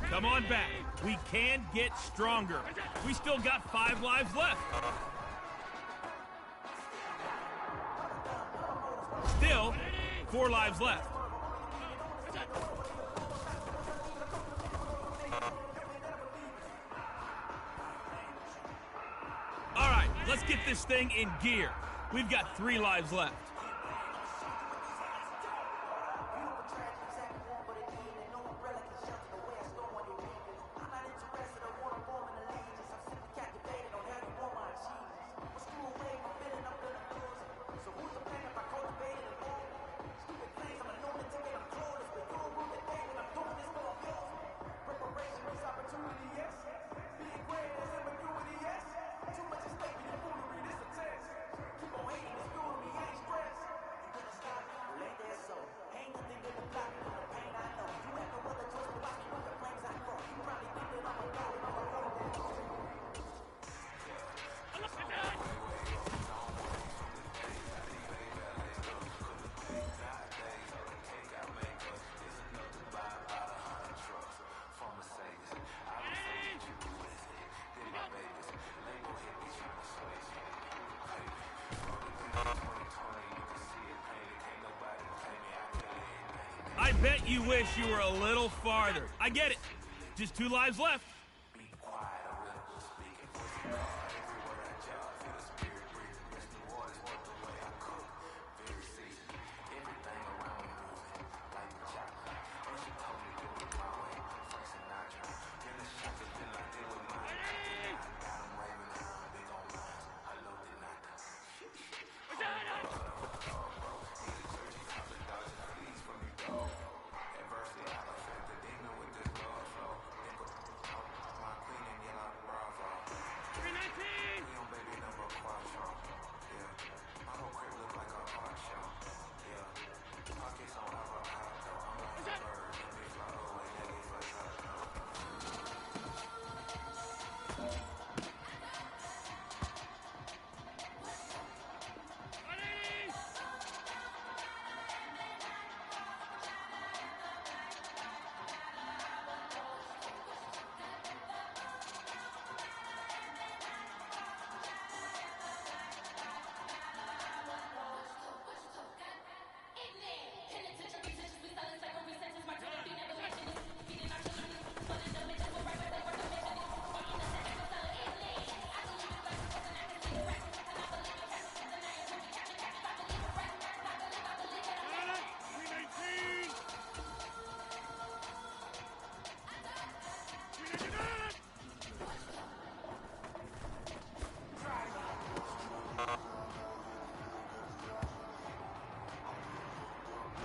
Come on back. We can get stronger. We still got 5 lives left. Still 4 lives left. All right, let's get this thing in gear. We've got 3 lives left. I bet you wish you were a little farther. I get it. Just 2 lives left.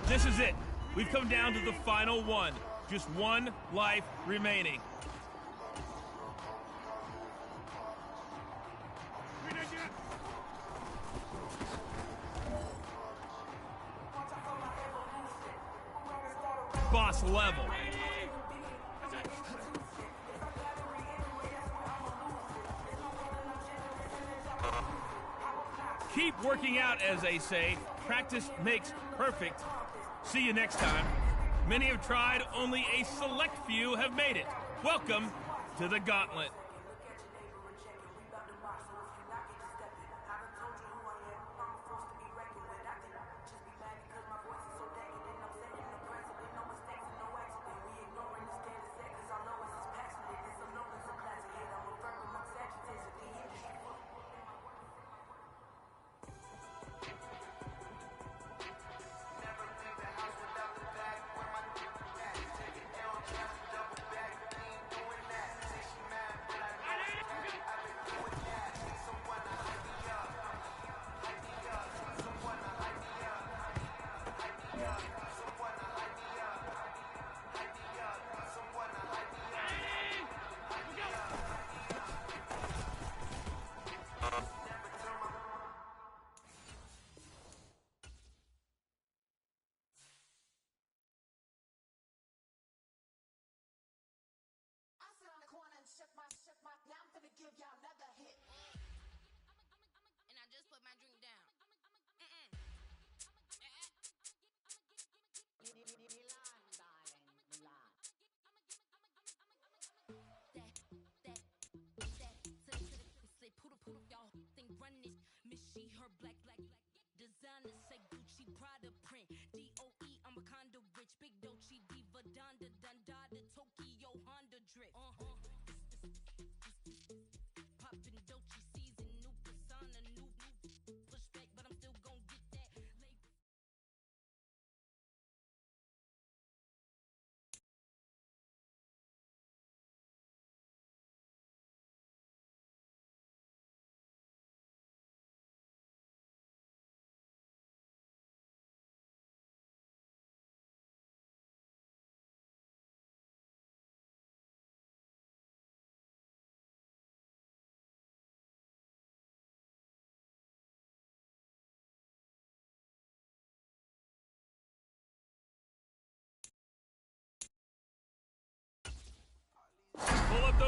This is it. We've come down to the final one. Just 1 life remaining. Boss level. Keep working out, as they say. Practice makes perfect. See you next time. Many have tried, only a select few have made it. Welcome to the Gauntlet. Now I'm gonna give y'all another hit. And I just put my drink down. You lying, darling. You lying.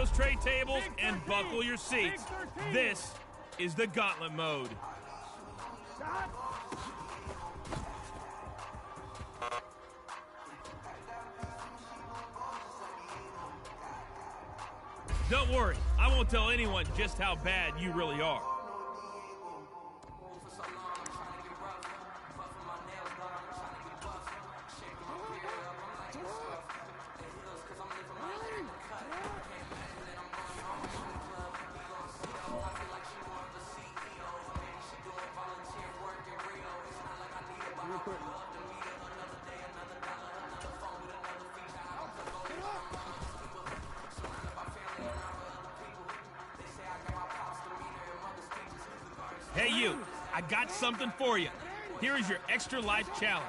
those tray tables and buckle your seats. This is the gauntlet mode. Don't worry, I won't tell anyone just how bad you really are. Hey you, I got something for you. Here is your extra life challenge.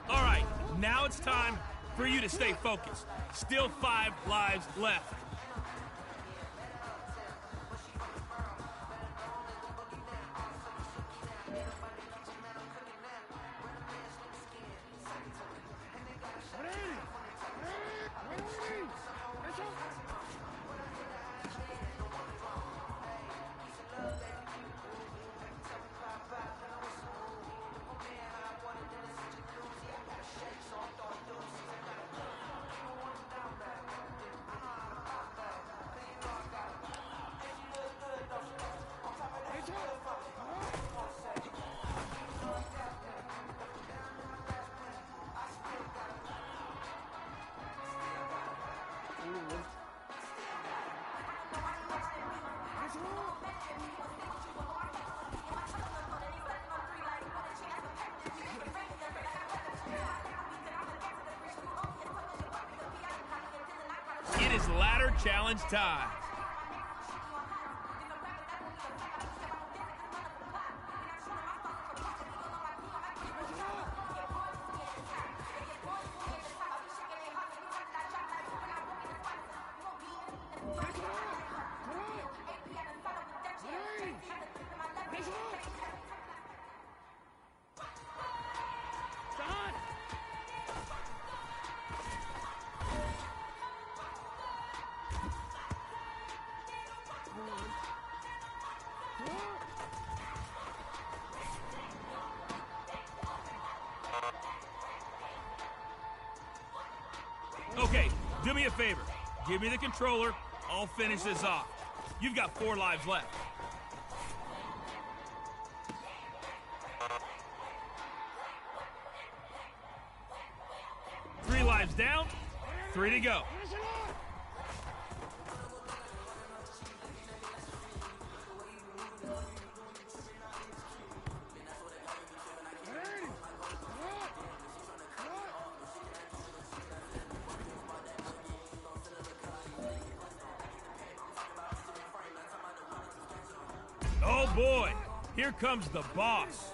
All right, now it's time for you to stay focused. Still 5 lives left. It is ladder challenge time. Okay, do me a favor. Give me the controller. I'll finish this off. You've got 4 lives left. Three lives down, 3 to go. Oh boy, here comes the boss.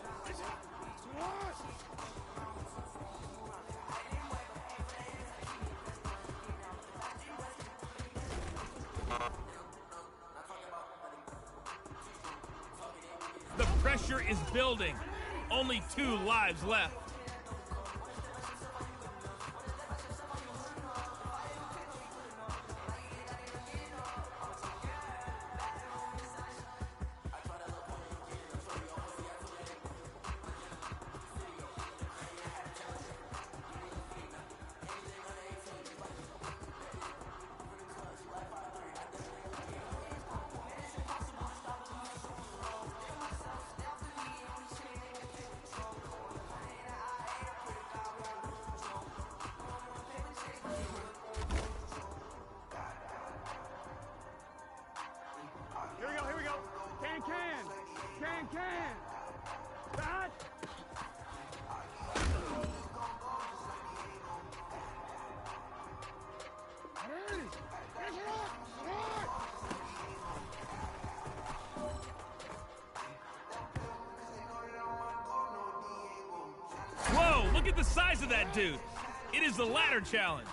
pressure is building. Only 2 lives left. Here we go. Can. Back. Whoa, look at the size of that dude. It is the ladder challenge.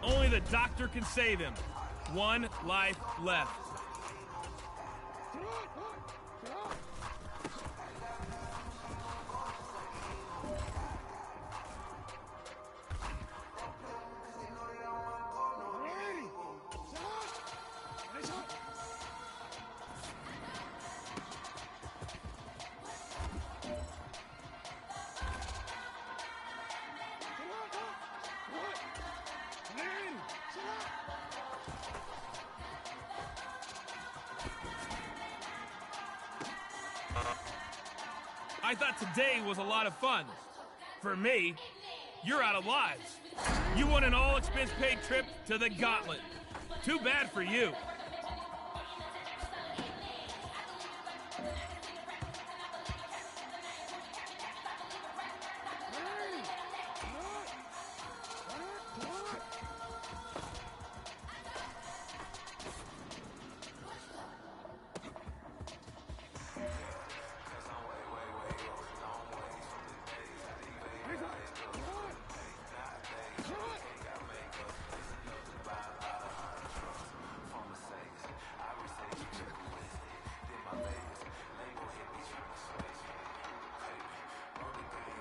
Only the doctor can save him. 1 life left. I thought today was a lot of fun. For me, you're out of lives. You won an all-expense-paid trip to the Gauntlet. Too bad for you.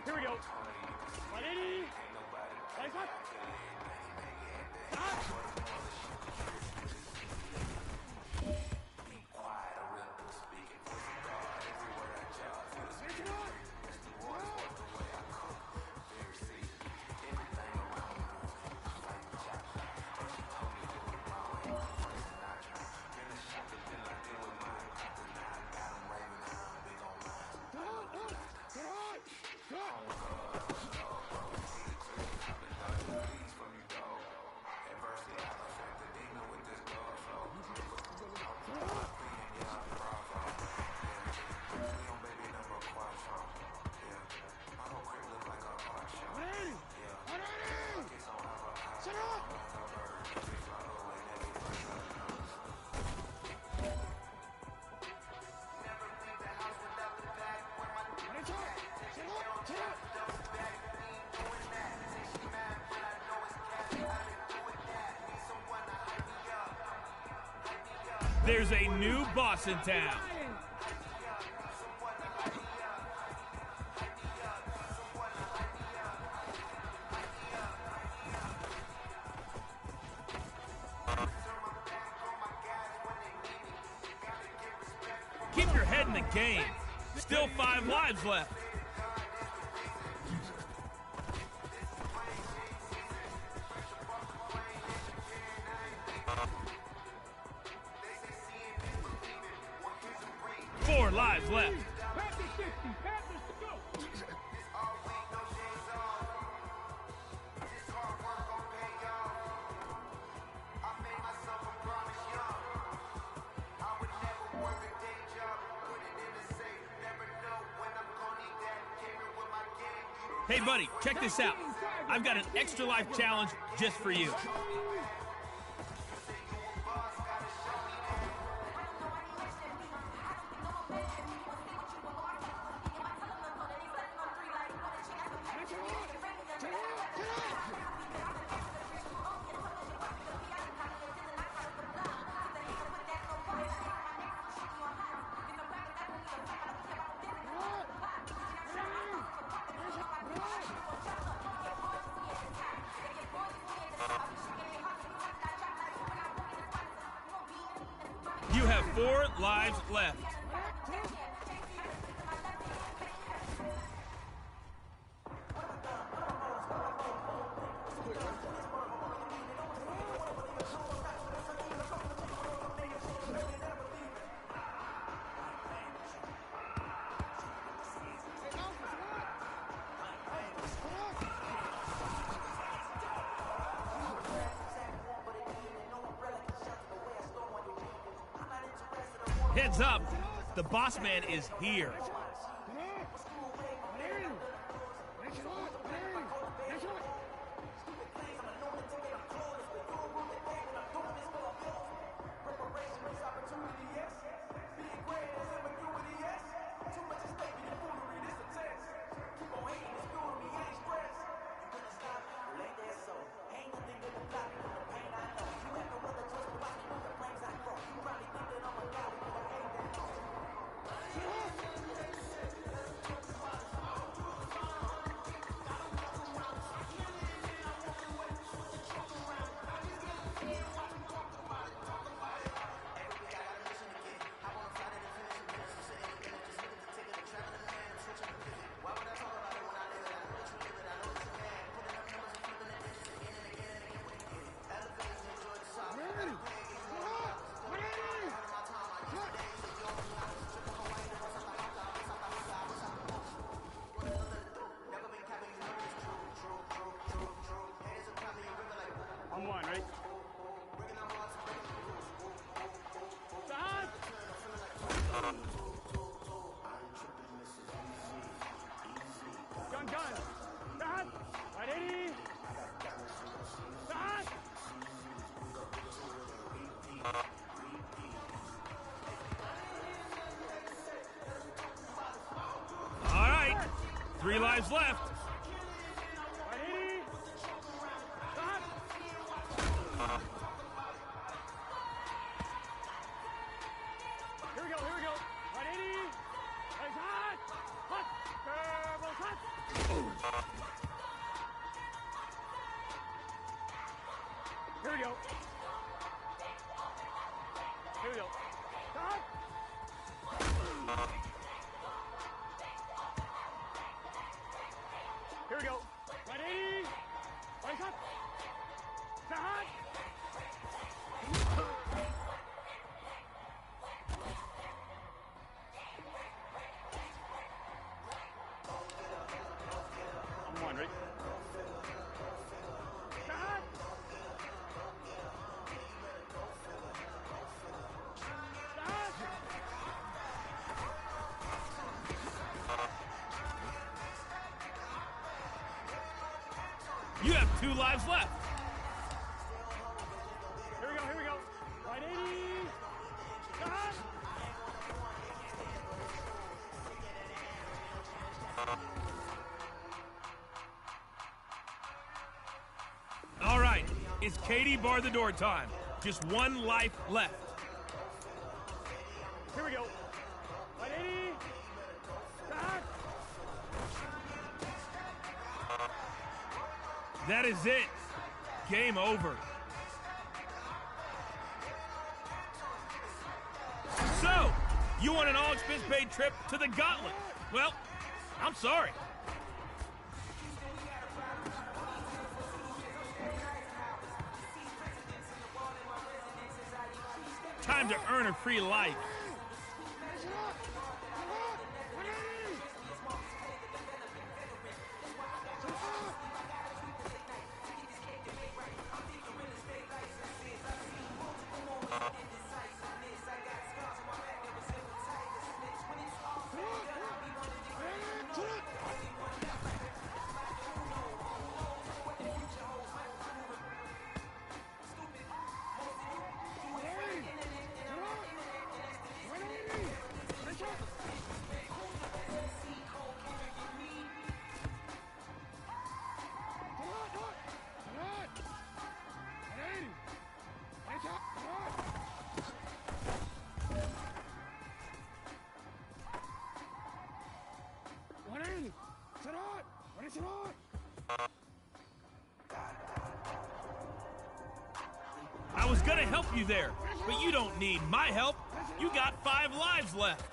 Here we go. 180. Nice one. There's a new boss in town. Keep your head in the game. Still 5 lives left. Four lives left. Hey, buddy, check this out. I've got an extra life challenge just for you. You have 4 lives left. Heads up, the boss man is here. On one, right? Stop! Gun. Stop! Right, 80! Stop! All right, 3 lives left. Right, 80! Stop! Here we go. Right, 80! Nice hot! Hot! Turbo's hot! Here we go. Stop! Here we go. Right, 80! Nice hot! Stop hot! On one, right? Stop! You have 2 lives left. Here we go. Right, 80! Stop! All right, it's Katie bar the door time. Just 1 life left. Here we go. Right, 80! Stop! That is it. Game over. So, you want an all-expense-paid trip to the Gauntlet? Well, I'm sorry. Time to earn a free life. I was gonna help you there, but you don't need my help. You got 5 lives left.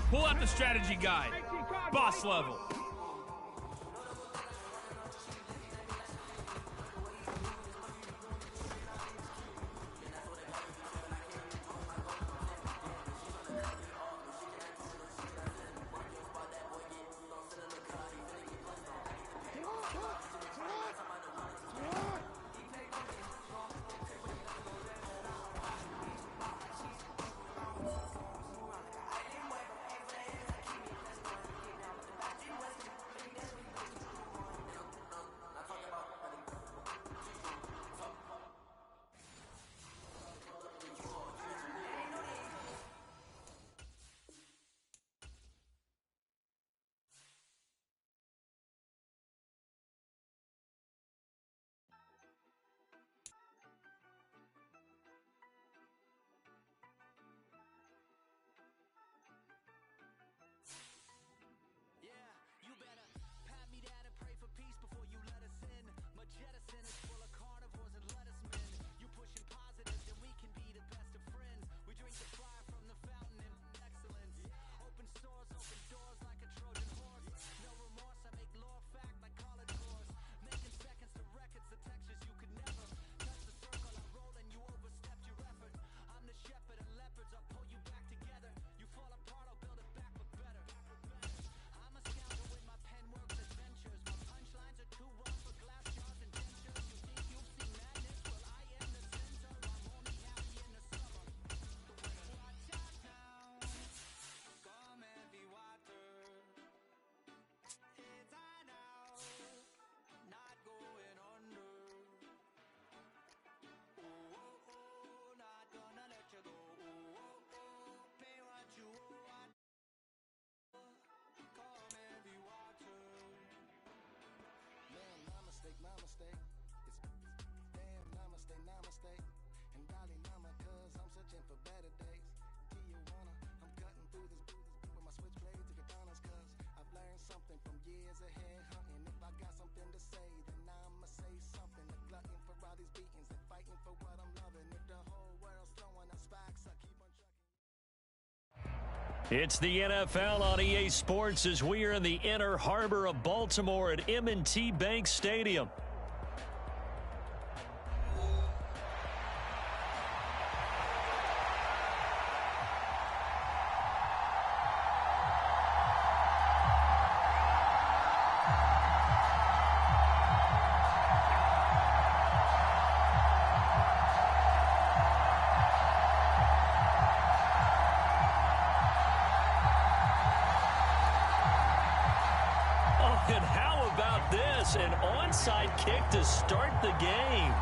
Pull out the strategy guide. Boss level. It's the NFL on EA Sports as we are in the inner harbor of Baltimore at M&T Bank Stadium. And how about this? An onside kick to start the game.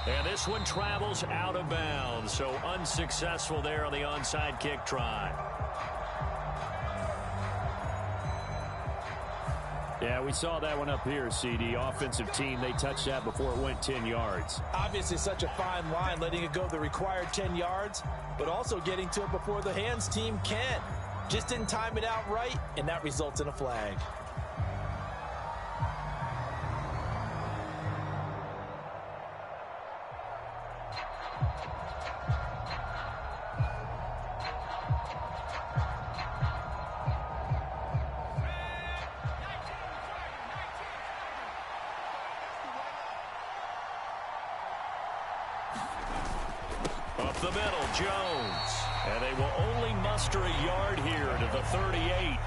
And this one travels out of bounds, so unsuccessful there on the onside kick try. Yeah, we saw that one up here, CD. Offensive team, they touched that before it went 10 yards. Obviously such a fine line, letting it go the required 10 yards, but also getting to it before the hands team can. Just didn't time it out right, and that results in a flag. the middle, Jones. And they will only muster a yard here to the 38.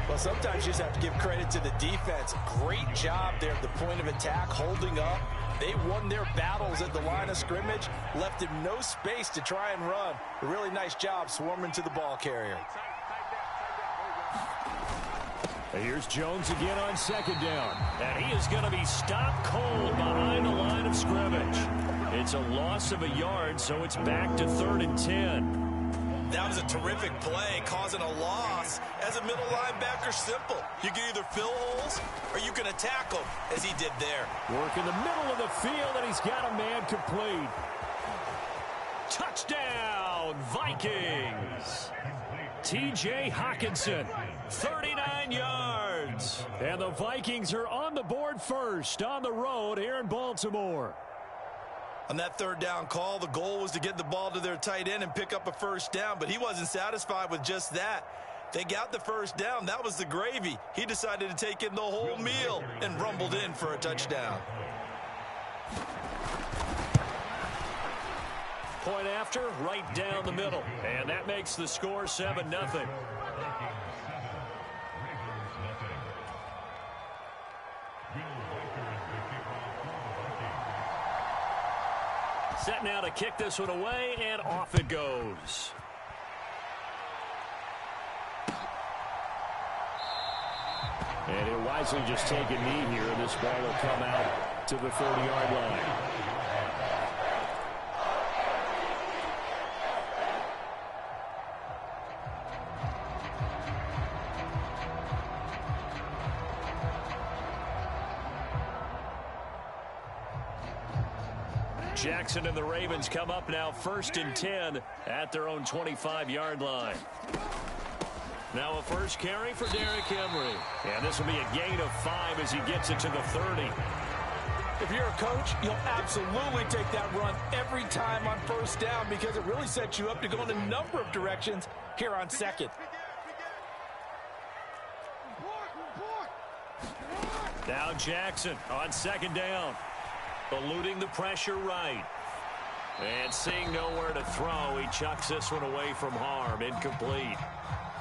Well, sometimes you just have to give credit to the defense. Great job there at the point of attack, holding up. They won their battles at the line of scrimmage, left him no space to try and run. A really nice job swarming to the ball carrier. Here's Jones again on second down. And he is going to be stopped cold behind the line of scrimmage. It's a loss of a yard, so it's back to 3rd and 10. That was a terrific play, causing a loss. As a middle linebacker, simple. You can either fill holes or you can attack them, as he did there. Work in the middle of the field, and he's got a man complete. Touchdown, Vikings. T.J. Hockenson, 39 yards. And the Vikings are on the board first on the road here in Baltimore. On that 3rd down call, the goal was to get the ball to their tight end and pick up a first down, but he wasn't satisfied with just that. They got the first down. That was the gravy. He decided to take in the whole meal and rumbled in for a touchdown. Point after, right down the middle. And that makes the score 7-0. Set now to kick this one away, and off it goes. And he'll wisely just take a knee here, and this ball will come out to the 30-yard line. Jackson and the Ravens come up now 1st and 10 at their own 25-yard line. Now a first carry for Derrick Henry. And this will be a gain of 5 as he gets it to the 30. If you're a coach, you'll absolutely take that run every time on first down because it really sets you up to go in a number of directions here on second. Now Jackson on second down. Eluding the pressure right. And seeing nowhere to throw, he chucks this one away from harm. Incomplete.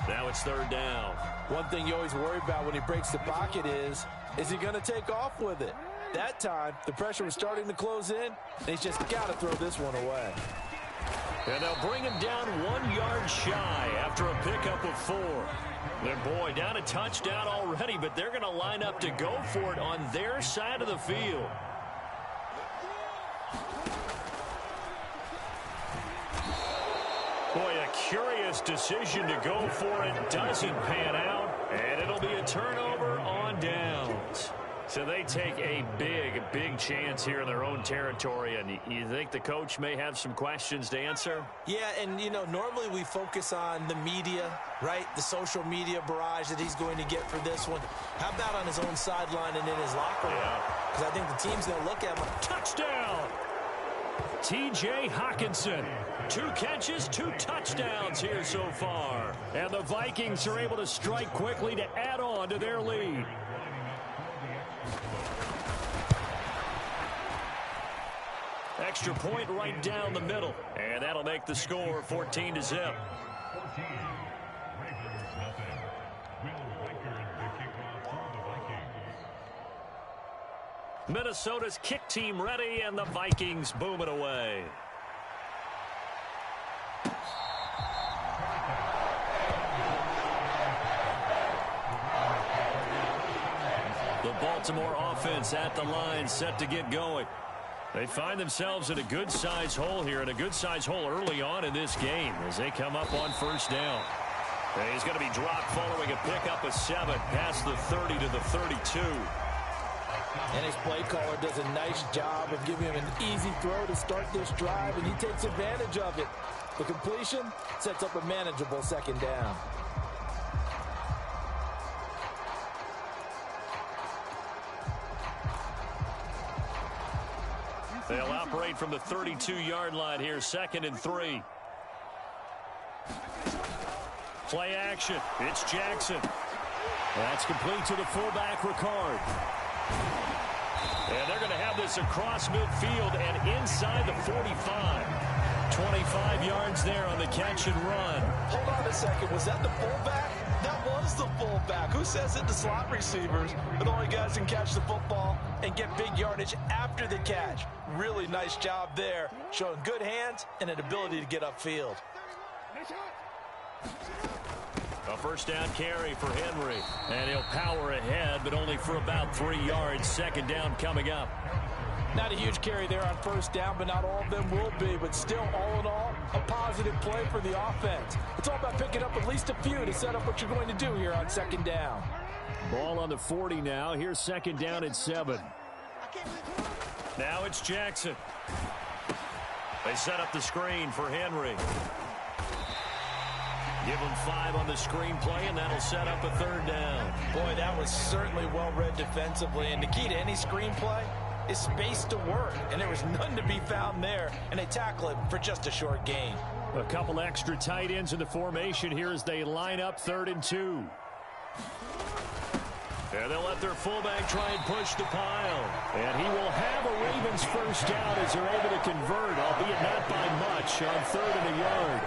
Now it's 3rd down. One thing you always worry about when he breaks the pocket is he going to take off with it? That time, the pressure was starting to close in, and he's just got to throw this one away. And they'll bring him down 1 yard shy after a pickup of 4. Their boy down a touchdown already, but they're going to line up to go for it on their side of the field. Boy, a curious decision to go for it. Doesn't pan out, and it'll be a turnover on downs. So they take a big chance here in their own territory, and you think the coach may have some questions to answer? Yeah, and, you know, normally we focus on the media, right? The social media barrage that he's going to get for this one. How about on his own sideline and in his locker room? Because I think the team's going to look at him. Touchdown! T.J. Hockenson. 2 catches, 2 touchdowns here so far. And the Vikings are able to strike quickly to add on to their lead. Extra point right down the middle. And that'll make the score 14-0. Minnesota's kick team ready, and the Vikings boom it away. The Baltimore offense at the line, set to get going. They find themselves in a good-sized hole here, and a good-sized hole early on in this game as they come up on first down. And he's going to be dropped following a pickup of 7 past the 30 to the 32. And his play caller does a nice job of giving him an easy throw to start this drive, and he takes advantage of it. The completion sets up a manageable second down. They'll operate from the 32-yard line here, 2nd and 3. Play action. It's Jackson. That's complete to the fullback, Ricard. And they're going to have this across midfield and inside the 45. 25 yards there on the catch and run. Hold on a second. Was that the fullback? That was the fullback. Who says it? The slot receivers are the only guys who can catch the football and get big yardage after the catch. Really nice job there, showing good hands and an ability to get upfield. A first down carry for Henry. And he'll power ahead, but only for about 3 yards. Second down coming up. Not a huge carry there on first down, but not all of them will be. But still, all in all, a positive play for the offense. It's all about picking up at least a few to set up what you're going to do here on second down. Ball on the 40 now. Here's second down at 7. Now it's Jackson. They set up the screen for Henry. Give him 5 on the screen play, and that'll set up a third down. Boy, that was certainly well-read defensively. And the key to any screen play is space to work, and there was none to be found there, and they tackle it for just a short gain. A couple extra tight ends in the formation here as they line up 3rd and 2. And they'll let their fullback try and push the pile. And he will have a Ravens first down as they're able to convert, albeit not by much, on 3rd and a yard.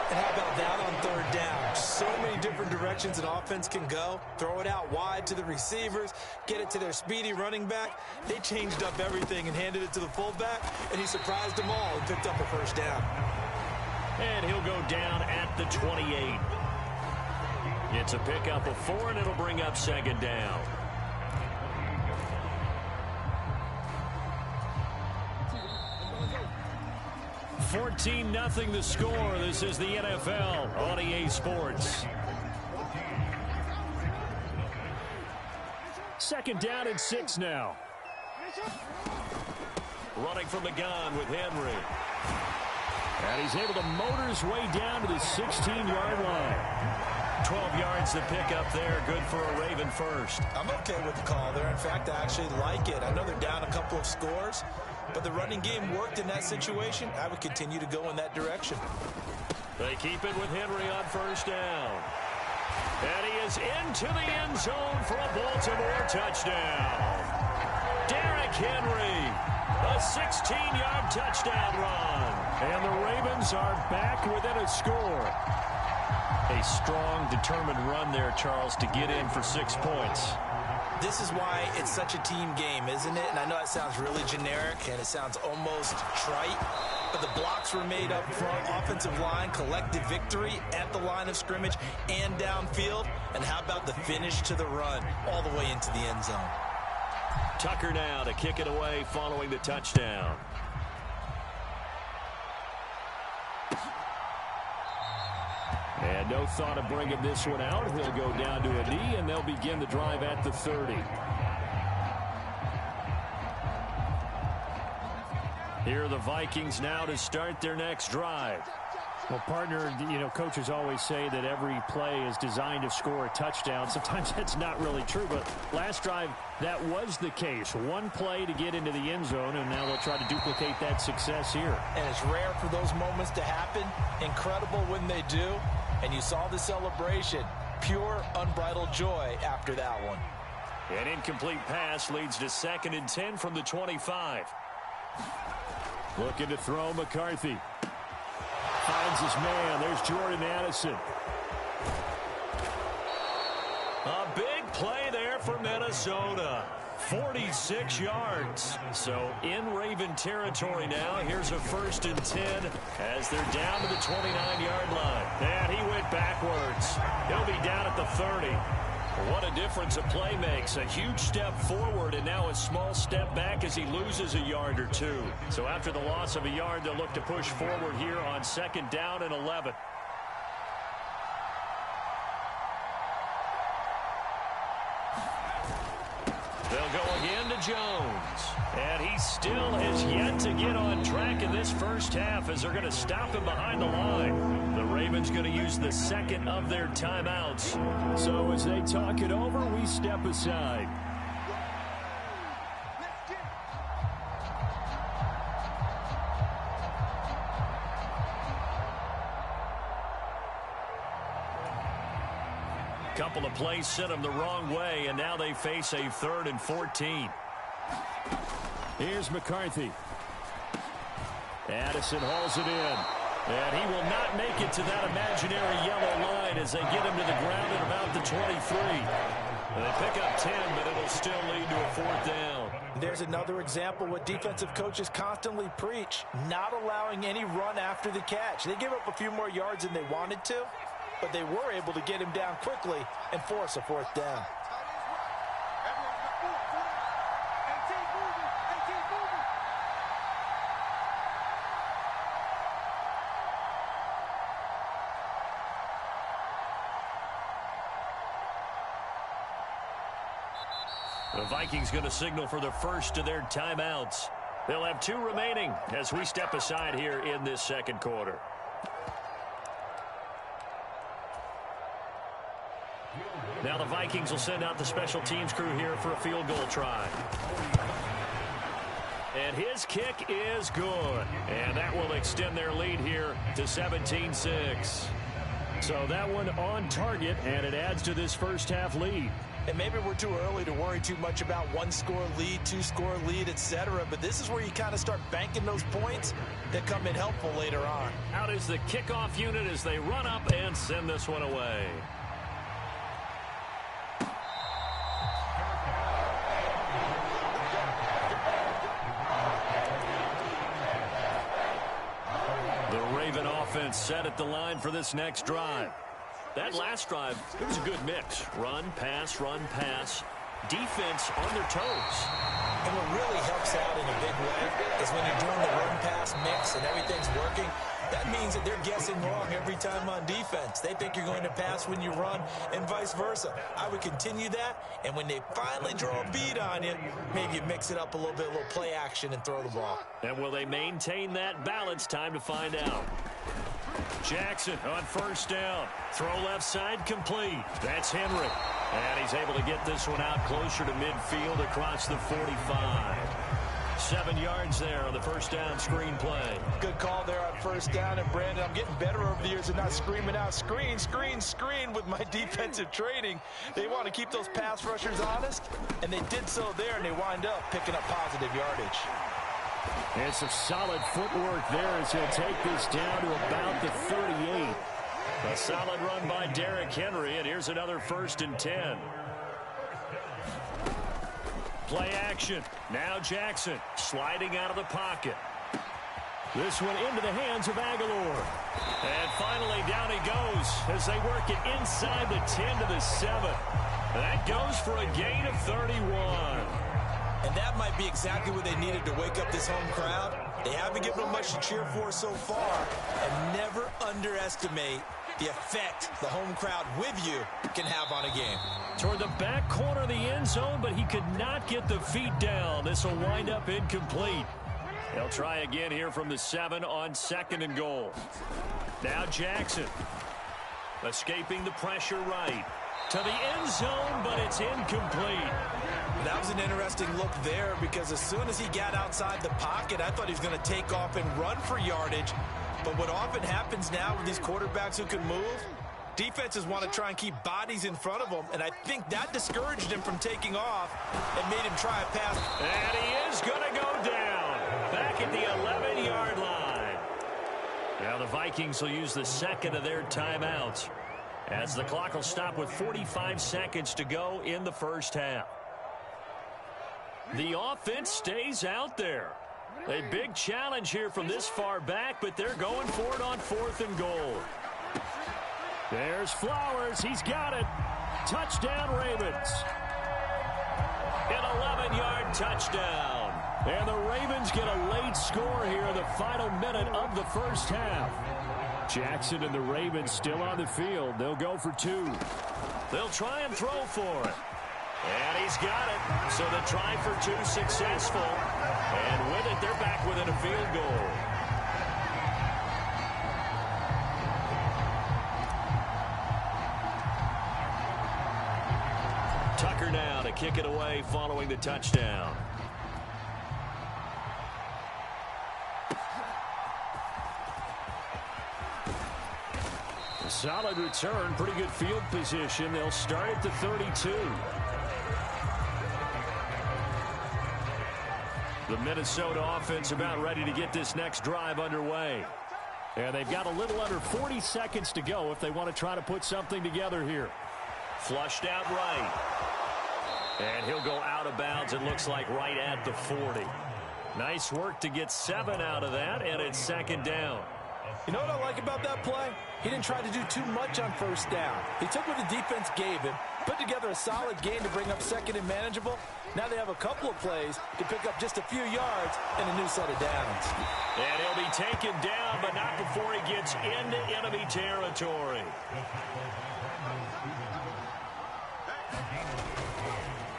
And how about that on 3rd down? So many different directions an offense can go. Throw it out wide to the receivers, get it to their speedy running back. They changed up everything and handed it to the fullback, and he surprised them all and picked up a first down. And he'll go down at the 28. It's a pickup of 4, and it'll bring up second down. $14-0 the score. This is the NFL on EA Sports. Second down and 6 now. Running from the gun with Henry. And he's able to motor his way down to the 16-yard line. 12 yards to pick up there. Good for a Raven first. I'm okay with the call there. In fact, I actually like it. I know they're down a couple of scores, but the running game worked in that situation. I would continue to go in that direction. They keep it with Henry on first down. And he is into the end zone for a Baltimore touchdown. Derrick Henry, a 16-yard touchdown run. And the Ravens are back within a score. A strong, determined run there, Charles, to get in for 6 points. This is why it's such a team game, isn't it? And I know it sounds really generic and it sounds almost trite, but the blocks were made up front, offensive line, collective victory at the line of scrimmage and downfield. And how about the finish to the run all the way into the end zone? Tucker now to kick it away following the touchdown. And no thought of bringing this one out. He'll go down to a knee, and they'll begin the drive at the 30. Here are the Vikings now to start their next drive. Well, partner, you know, coaches always say that every play is designed to score a touchdown. Sometimes that's not really true, but last drive, that was the case. One play to get into the end zone, and now they'll try to duplicate that success here. And it's rare for those moments to happen. Incredible when they do. And you saw the celebration. Pure, unbridled joy after that one. An incomplete pass leads to 2nd and 10 from the 25. Looking to throw McCarthy. Finds his man. There's Jordan Addison. A big play there for Minnesota. 46 yards. So in Raven territory now. Here's a 1st and 10 as they're down to the 29-yard line. And he went backwards. He'll be down at the 30. What a difference a play makes. A huge step forward and now a small step back as he loses a yard or 2. So after the loss of a yard, they'll look to push forward here on 2nd down and 11. They'll go again to Jones. And he still has yet to get on track in this first half as they're going to stop him behind the line. The Ravens going to use the 2nd of their timeouts. So as they talk it over, we step aside. Couple of plays sent them the wrong way, and now they face a 3rd and 14. Here's McCarthy. Addison hauls it in. And he will not make it to that imaginary yellow line as they get him to the ground at about the 23. And they pick up 10, but it'll still lead to a 4th down. There's another example what defensive coaches constantly preach, not allowing any run after the catch. They give up a few more yards than they wanted to, but they were able to get him down quickly and force a 4th down. The Vikings going to signal for the first of their timeouts. They'll have 2 remaining as we step aside here in this second quarter. Now the Vikings will send out the special teams crew here for a field goal try. And his kick is good. And that will extend their lead here to 17-6. So that one on target, and it adds to this first half lead. And maybe we're too early to worry too much about 1-score lead, 2-score lead, etc. But this is where you kind of start banking those points that come in helpful later on. Out is the kickoff unit as they run up and send this one away. The Raven offense set at the line for this next drive. That last drive, it was a good mix. Run, pass, defense on their toes. And what really helps out in a big way is when you're doing the run-pass mix and everything's working, that means that they're guessing wrong every time on defense. They think you're going to pass when you run and vice versa. I would continue that, and when they finally draw a beat on you, maybe you mix it up a little bit, a little play action and throw the ball. And will they maintain that balance? Time to find out. Jackson on first down. Throw left side complete. That's Henry. And he's able to get this one out closer to midfield across the 45. 7 yards there on the first down screen play. Good call there on first down. And, Brandon, I'm getting better over the years of not screaming out screen, screen, screen with my defensive training. They want to keep those pass rushers honest, and they did so there, and they wind up picking up positive yardage. And some solid footwork there as he'll take this down to about the 38. A solid run by Derrick Henry, and here's another 1st and 10. Play action. Now Jackson sliding out of the pocket. This one into the hands of Aguilar. And finally down he goes as they work it inside the 10 to the 7. That goes for a gain of 31. And that might be exactly what they needed to wake up this home crowd. They haven't given them much to cheer for so far. And never underestimate the effect the home crowd with you can have on a game. Toward the back corner of the end zone, but he could not get the feet down. This will wind up incomplete. They'll try again here from the 7 on 2nd and goal. Now Jackson escaping the pressure right. To the end zone, but it's incomplete. That was an interesting look there because as soon as he got outside the pocket, I thought he was going to take off and run for yardage. But what often happens now with these quarterbacks who can move, defenses want to try and keep bodies in front of them, and I think that discouraged him from taking off and made him try a pass. And he is going to go down back at the 11-yard line. Now the Vikings will use the 2nd of their timeouts as the clock will stop with 45 seconds to go in the first half. The offense stays out there. A big challenge here from this far back, but they're going for it on 4th and goal. There's Flowers. He's got it. Touchdown, Ravens. An 11-yard touchdown. And the Ravens get a late score here in the final minute of the first half. Jackson and the Ravens still on the field. They'll go for 2. They'll try and throw for it. And he's got it. So the try for 2 successful. And with it, they're back within a field goal. Tucker now to kick it away following the touchdown. A solid return, pretty good field position. They'll start at the 32. The Minnesota offense about ready to get this next drive underway. And they've got a little under 40 seconds to go if they want to try to put something together here. Flushed out right. And he'll go out of bounds, it looks like, right at the 40. Nice work to get 7 out of that, and it's second down. You know what I like about that play? He didn't try to do too much on first down. He took what the defense gave him, put together a solid gain to bring up second and manageable. Now they have a couple of plays to pick up just a few yards and a new set of downs. And he'll be taken down, but not before he gets into enemy territory.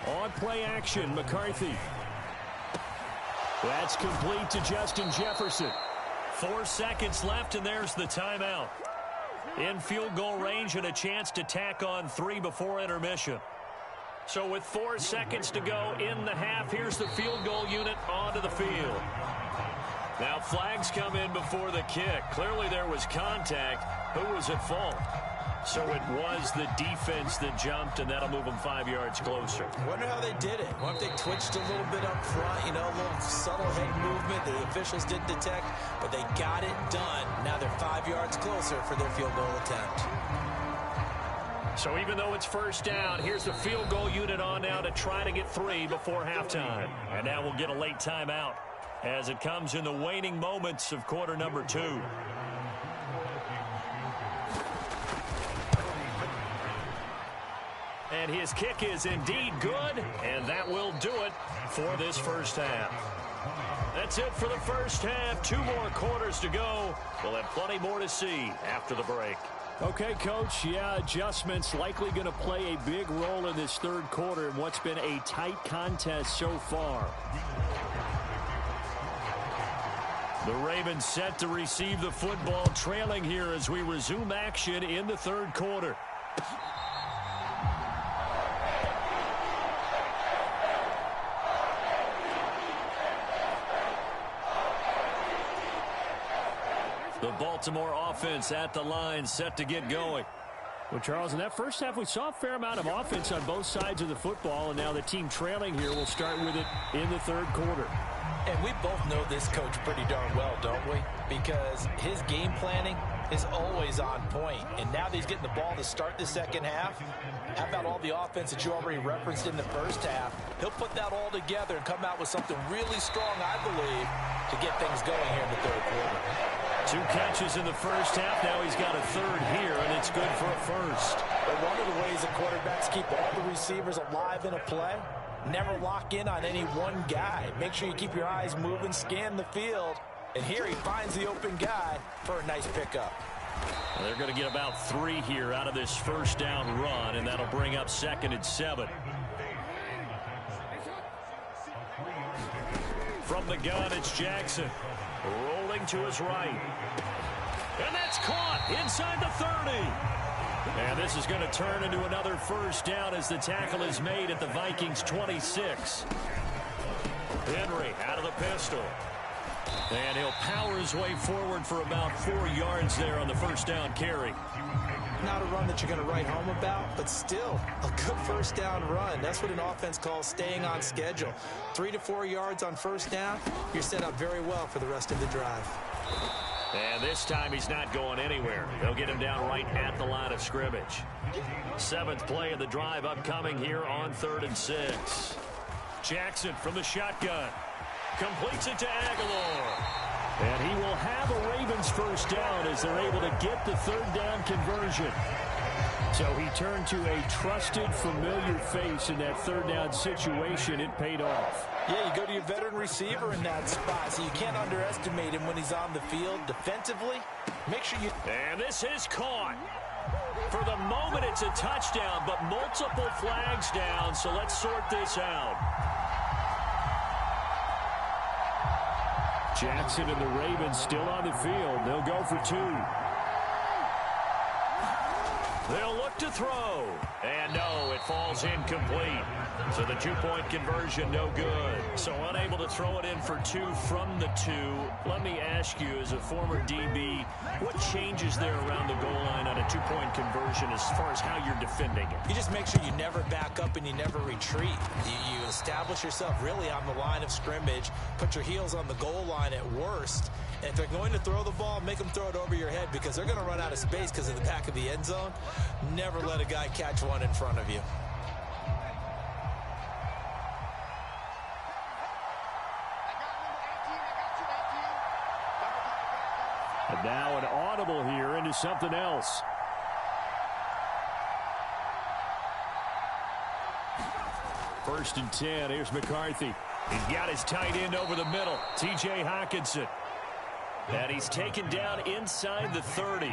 On play action, McCarthy. That's complete to Justin Jefferson. 4 seconds left, and there's the timeout. In field goal range and a chance to tack on 3 before intermission. So with 4 seconds to go in the half, here's the field goal unit onto the field. Now flags come in before the kick. Clearly there was contact. Who was at fault? So it was the defense that jumped, and that'll move them 5 yards closer. Wonder how they did it. Wonder if they twitched a little bit up front, you know, a little subtle head movement the officials didn't detect, but they got it done. Now they're 5 yards closer for their field goal attempt. So even though it's first down, here's the field goal unit on now to try to get 3 before halftime. And now we'll get a late timeout as it comes in the waning moments of quarter number 2. And his kick is indeed good, and that will do it for this first half. That's it for the first half. 2 more quarters to go. We'll have plenty more to see after the break. Okay, Coach, yeah, adjustments likely going to play a big role in this third quarter in what's been a tight contest so far. The Ravens set to receive the football, trailing here as we resume action in the third quarter. The Baltimore offense at the line, set to get going. Well, Charles, in that first half, we saw a fair amount of offense on both sides of the football, and now the team trailing here will start with it in the third quarter. And we both know this coach pretty darn well, don't we? Because his game planning is always on point. And now that he's getting the ball to start the second half, how about all the offense that you already referenced in the first half? He'll put that all together and come out with something really strong, I believe, to get things going here in the third quarter. 2 catches in the first half. Now he's got a third here, and it's good for a first. But one of the ways that quarterbacks keep all the receivers alive in a play, never lock in on any one guy. Make sure you keep your eyes moving, scan the field. And here he finds the open guy for a nice pickup. Well, they're going to get about 3 here out of this first down run, and that'll bring up 2nd and 7. From the gun, it's Jackson. Rolling to his right. And that's caught inside the 30. And this is going to turn into another first down as the tackle is made at the Vikings 26. Henry out of the pistol. And he'll power his way forward for about 4 yards there on the first down carry. Not a run that you're going to write home about, but still a good first down run. That's what an offense calls staying on schedule. 3 to 4 yards on first down, you're set up very well for the rest of the drive. And this time he's not going anywhere. They'll get him down right at the line of scrimmage. 7th play of the drive upcoming here on 3rd and 6. Jackson from the shotgun. Completes it to Aguilar. And he will have a Ravens first down as they're able to get the third down conversion. So he turned to a trusted, familiar face in that third down situation. It paid off. Yeah, you go to your veteran receiver in that spot, so you can't underestimate him when he's on the field defensively. Make sure you... And this is caught. For the moment, it's a touchdown, but multiple flags down, so let's sort this out. Jackson and the Ravens still on the field. They'll go for 2. They'll look to throw. And no, it falls incomplete. So the two-point conversion, no good. So unable to throw it in for 2 from the 2. Let me ask you, as a former DB, what changes there around the goal line on a two-point conversion as far as how you're defending it? You just make sure you never back up and you never retreat. You establish yourself really on the line of scrimmage, put your heels on the goal line at worst. And if they're going to throw the ball, make them throw it over your head because they're going to run out of space because of the back of the end zone. Never let a guy catch one in front of you. And now an audible here into something else. First and 10. Here's McCarthy. He's got his tight end over the middle, T.J. Hockenson. And he's taken down inside the 30.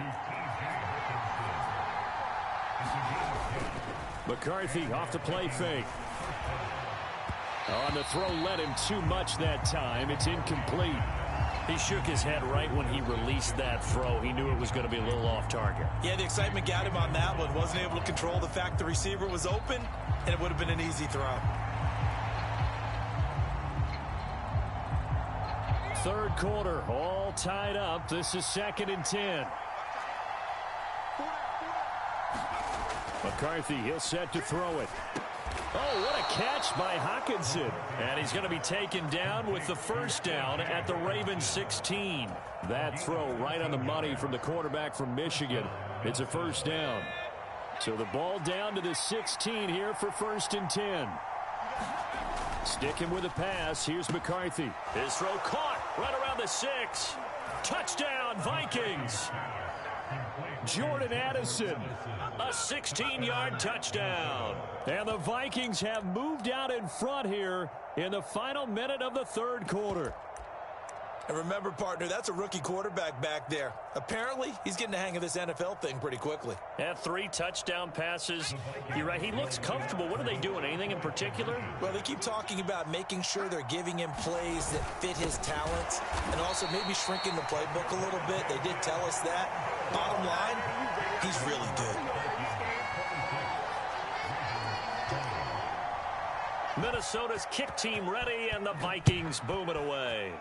McCarthy off the play fake. On the throw, led him too much that time. It's incomplete. He shook his head right when he released that throw. He knew it was going to be a little off target. Yeah, the excitement got him on that one. Wasn't able to control the fact the receiver was open, and it would have been an easy throw. Third quarter, all tied up. This is 2nd and 10. McCarthy, he'll set to throw it. Oh, what a catch by Hockenson. And he's going to be taken down with the first down at the Ravens 16. That throw right on the money from the quarterback from Michigan. It's a first down. So the ball down to the 16 here for 1st and 10. Sticking with the pass, here's McCarthy. His throw caught right around the 6. Touchdown, Vikings. Jordan Addison. A 16-yard touchdown. And the Vikings have moved out in front here in the final minute of the third quarter. And remember, partner, that's a rookie quarterback back there. Apparently, he's getting the hang of this NFL thing pretty quickly. Had 3 touchdown passes. You're right, he looks comfortable. What are they doing? Anything in particular? Well, they keep talking about making sure they're giving him plays that fit his talents and also maybe shrinking the playbook a little bit. They did tell us that. Bottom line, he's really good. Minnesota's kick team ready, and the Vikings boom it away.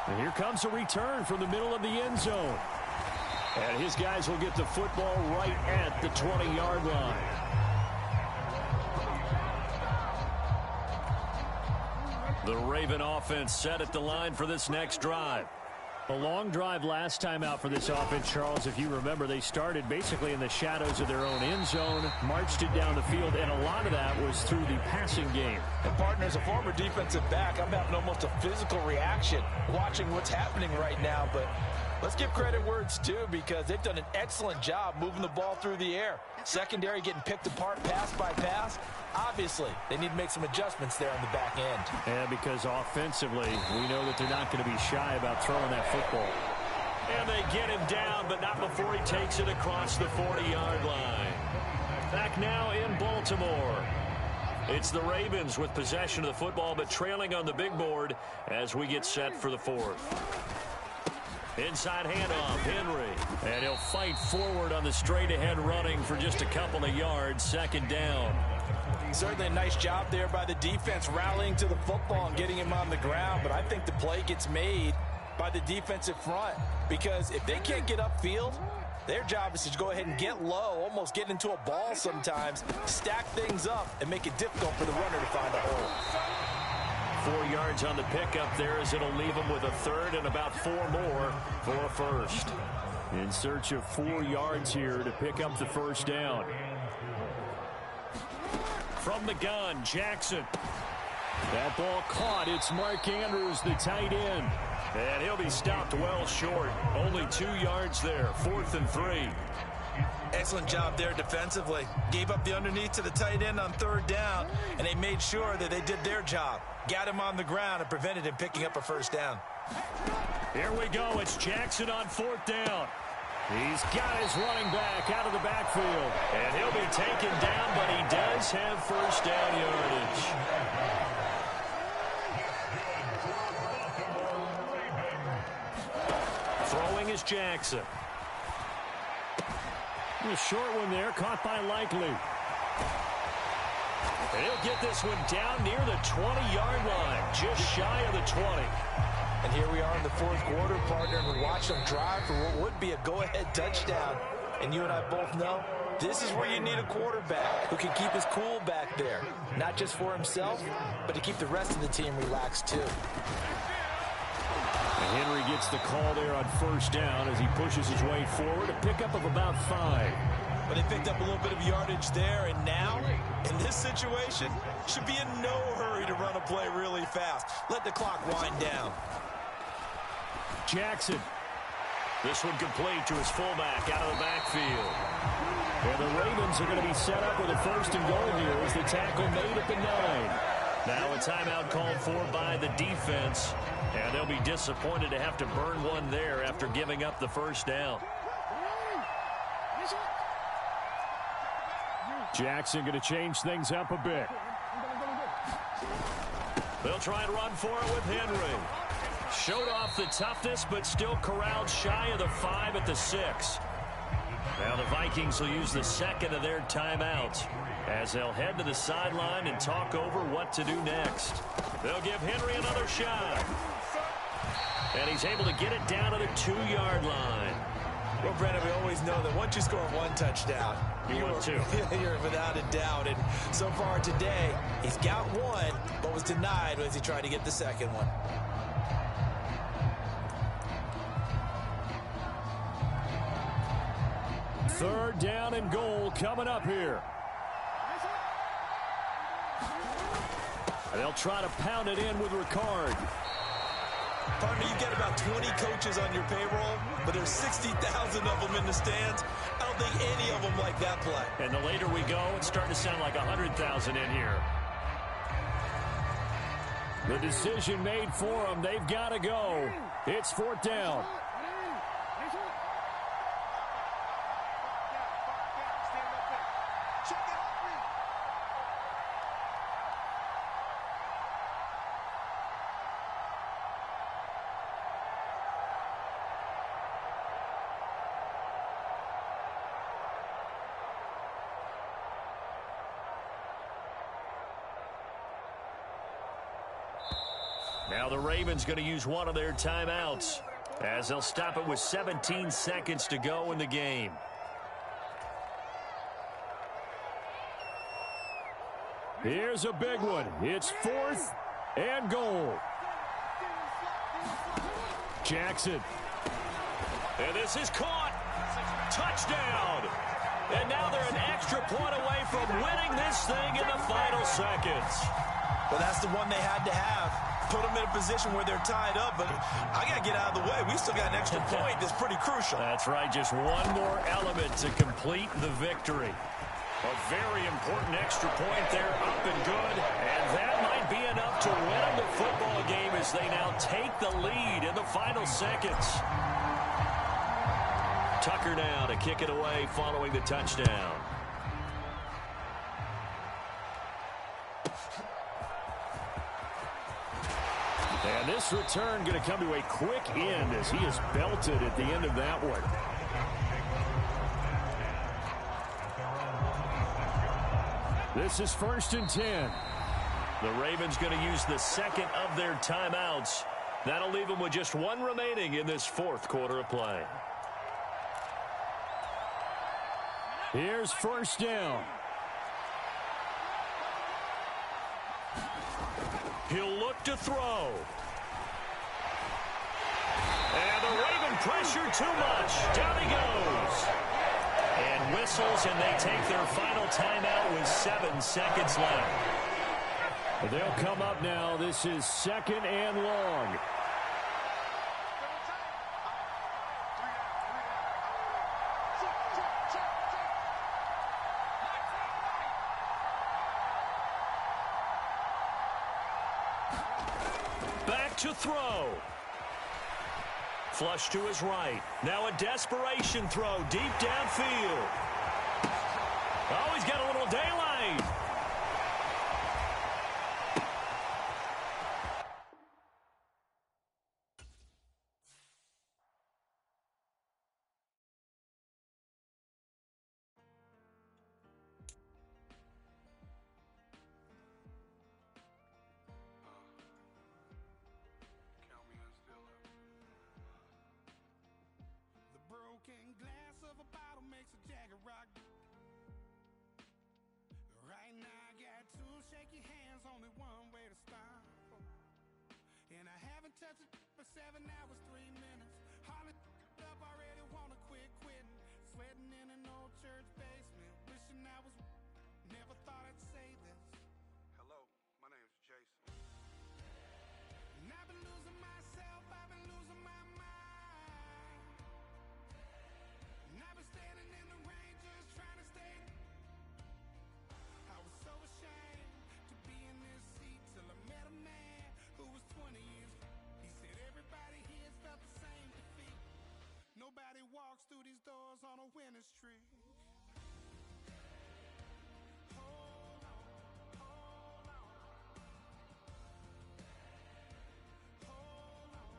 And here comes a return from the middle of the end zone. And his guys will get the football right at the 20-yard line. The Raven offense set at the line for this next drive. A long drive last time out for this offense, Charles. If you remember, they started basically in the shadows of their own end zone, marched it down the field, and a lot of that was through the passing game. And partner, as a former defensive back, I'm having almost a physical reaction watching what's happening right now. But let's give credit where it's due because they've done an excellent job moving the ball through the air. Secondary getting picked apart pass by pass. Obviously, they need to make some adjustments there on the back end. Yeah, because offensively, we know that they're not going to be shy about throwing that football. And they get him down, but not before he takes it across the 40-yard line. Back now in Baltimore. It's the Ravens with possession of the football, but trailing on the big board as we get set for the fourth. Inside handoff, Henry. And he'll fight forward on the straight-ahead running for just a couple of yards, 2nd down. Certainly a nice job there by the defense rallying to the football and getting him on the ground, but I think the play gets made by the defensive front because if they can't get upfield, their job is to go ahead and get low, almost get into a ball sometimes, stack things up, and make it difficult for the runner to find a hole. 4 yards on the pickup there as it'll leave him with a 3rd and about 4 more for a 1st. In search of 4 yards here to pick up the first down. From the gun, Jackson. That ball caught. It's Mark Andrews, the tight end. And he'll be stopped well short. Only 2 yards there, 4th and 3. Excellent job there defensively. Gave up the underneath to the tight end on 3rd down, and they made sure that they did their job. Got him on the ground and prevented him picking up a first down. Here we go. It's Jackson on 4th down. He's got his running back out of the backfield. And he'll be taken down, but he does have first down yardage. Throwing is Jackson. A short one there, caught by Likely. And he'll get this one down near the 20-yard line, just shy of the 20. And here we are in the fourth quarter, partner, and we watch them drive for what would be a go-ahead touchdown. And you and I both know this is where you need a quarterback who can keep his cool back there. Not just for himself, but to keep the rest of the team relaxed too. And Henry gets the call there on first down as he pushes his way forward. A pickup of about 5. But they picked up a little bit of yardage there, and now, in this situation, should be in no hurry to run a play really fast. Let the clock wind down. Jackson. This one complete to his fullback out of the backfield. And the Ravens are going to be set up with a 1st and goal here as the tackle made at the 9. Now a timeout called for by the defense, and they'll be disappointed to have to burn one there after giving up the first down. Jackson going to change things up a bit. They'll try and run for it with Henry. Showed off the toughness, but still corralled shy of the 5 at the 6. Now the Vikings will use the second of their timeouts as they'll head to the sideline and talk over what to do next. They'll give Henry another shot. And he's able to get it down to the 2-yard line. Well, Brandon, we always know that once you score one touchdown, you're without a doubt. And so far today, he's got one, but was denied as he tried to get the second one. Third down and goal coming up here. And they'll try to pound it in with Ricard. Partner, you get about 20 coaches on your payroll, but there's 60,000 of them in the stands. I don't think any of them like that play. And the later we go, it's starting to sound like 100,000 in here. The decision made for them. They've got to go. It's 4th down. Now the Ravens going to use one of their timeouts as they'll stop it with 17 seconds to go in the game. Here's a big one. It's 4th and goal. Jackson. And this is caught. Touchdown. And now they're an extra point away from winning this thing in the final seconds. Well, that's the one they had to have. Put them in a position where they're tied up, but I got to get out of the way. We still got an extra point that's pretty crucial. That's right. Just one more element to complete the victory. A very important extra point there, up and good. And that might be enough to win the football game as they now take the lead in the final seconds. Tucker now to kick it away following the touchdown. And this return going to come to a quick end as he is belted at the end of that one. This is 1st and 10. The Ravens going to use the second of their timeouts. That'll leave them with just one remaining in this 4th quarter of play. Here's 1st down. He'll look to throw. And the Raven pressure too much. Down he goes. And whistles, and they take their final timeout with 7 seconds left. They'll come up now. This is 2nd and long. Back to throw. Flush to his right. Now a desperation throw deep downfield. Oh, he's got a little daylight. makes a Jagger rock. Right now I got two shaky hands, only one way to stop. And I haven't touched it for 7 hours, 3 minutes. Hardly up, already wanna quitting. Sweating in an old church basement, wishing I was. Never thought I'd say this. Hello, my name's Jason. And I've been losing myself, I've been losing my mind. And I've been standing in the rain just trying to stay. I was so ashamed to be in this seat till I met a man who was 20 years. He said everybody here's felt the same defeat. Nobody walks through these doors on a winning streak. Hold on, hold on. Hold on,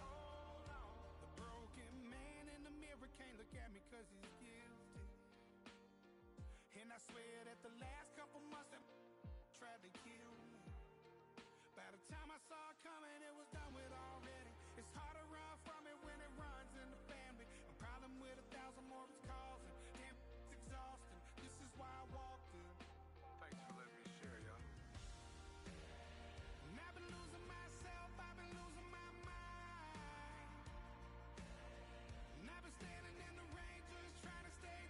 hold on. The broken man in the mirror can't look at me 'cause he's guilty. And I swear that the last couple months that tried to kill me. By the time I saw it coming, it was done with already. It's hard to run from it when it runs in the family. A problem with 1,000 more it's causing. Damn, it's exhausting. This is why I walked in. Thanks for letting me share, y'all. And I've been losing myself, I've been losing my mind. And I've been standing in the rain just trying to stay.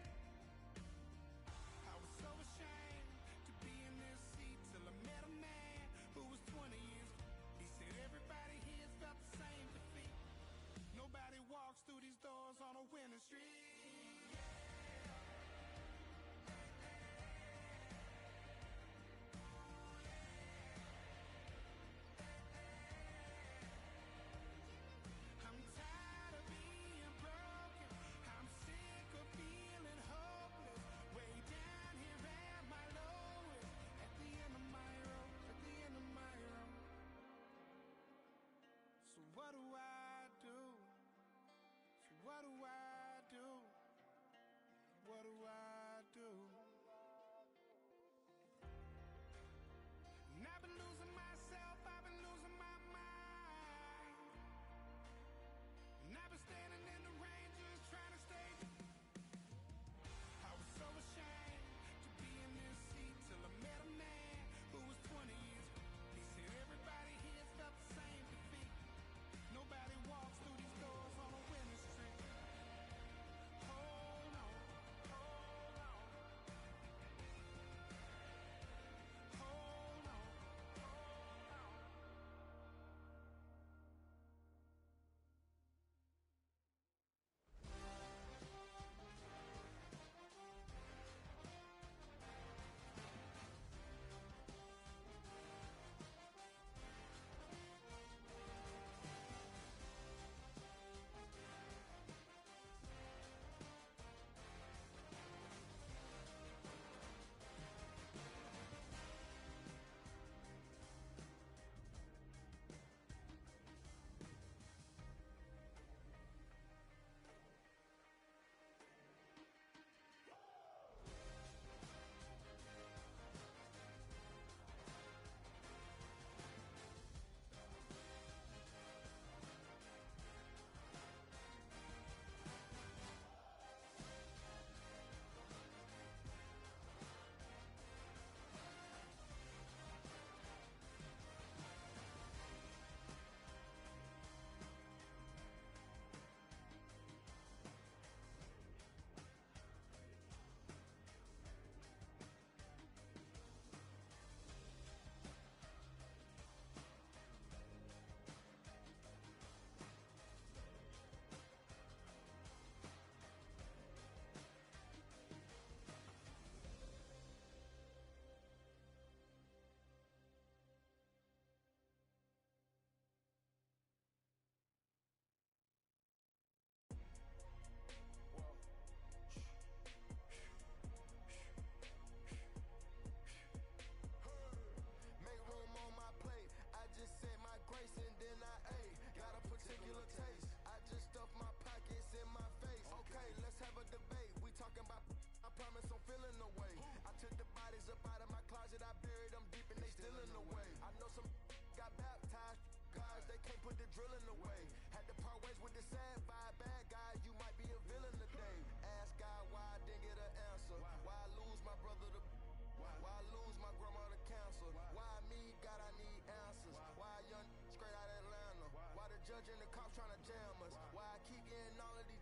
I was so ashamed to be in this seat till I met a man who was 20 years. He said everybody here's felt the same defeat. Nobody walks through these doors on a winning streak. I'm tired of being broken. I'm sick of feeling hopeless. Way down here at my lowest. At the end of my road. At the end of my road. So what do I do? So what do I do? What do I do? And I've been losing myself, I've been losing my mind. And I've been standing in the rain just trying to stay. I was so ashamed to be in this seat till I met a man who was 20 years. He said everybody here's felt the same defeat. Nobody walks through these doors on a winning streak. Hold on, hold on. Hold on, hold on.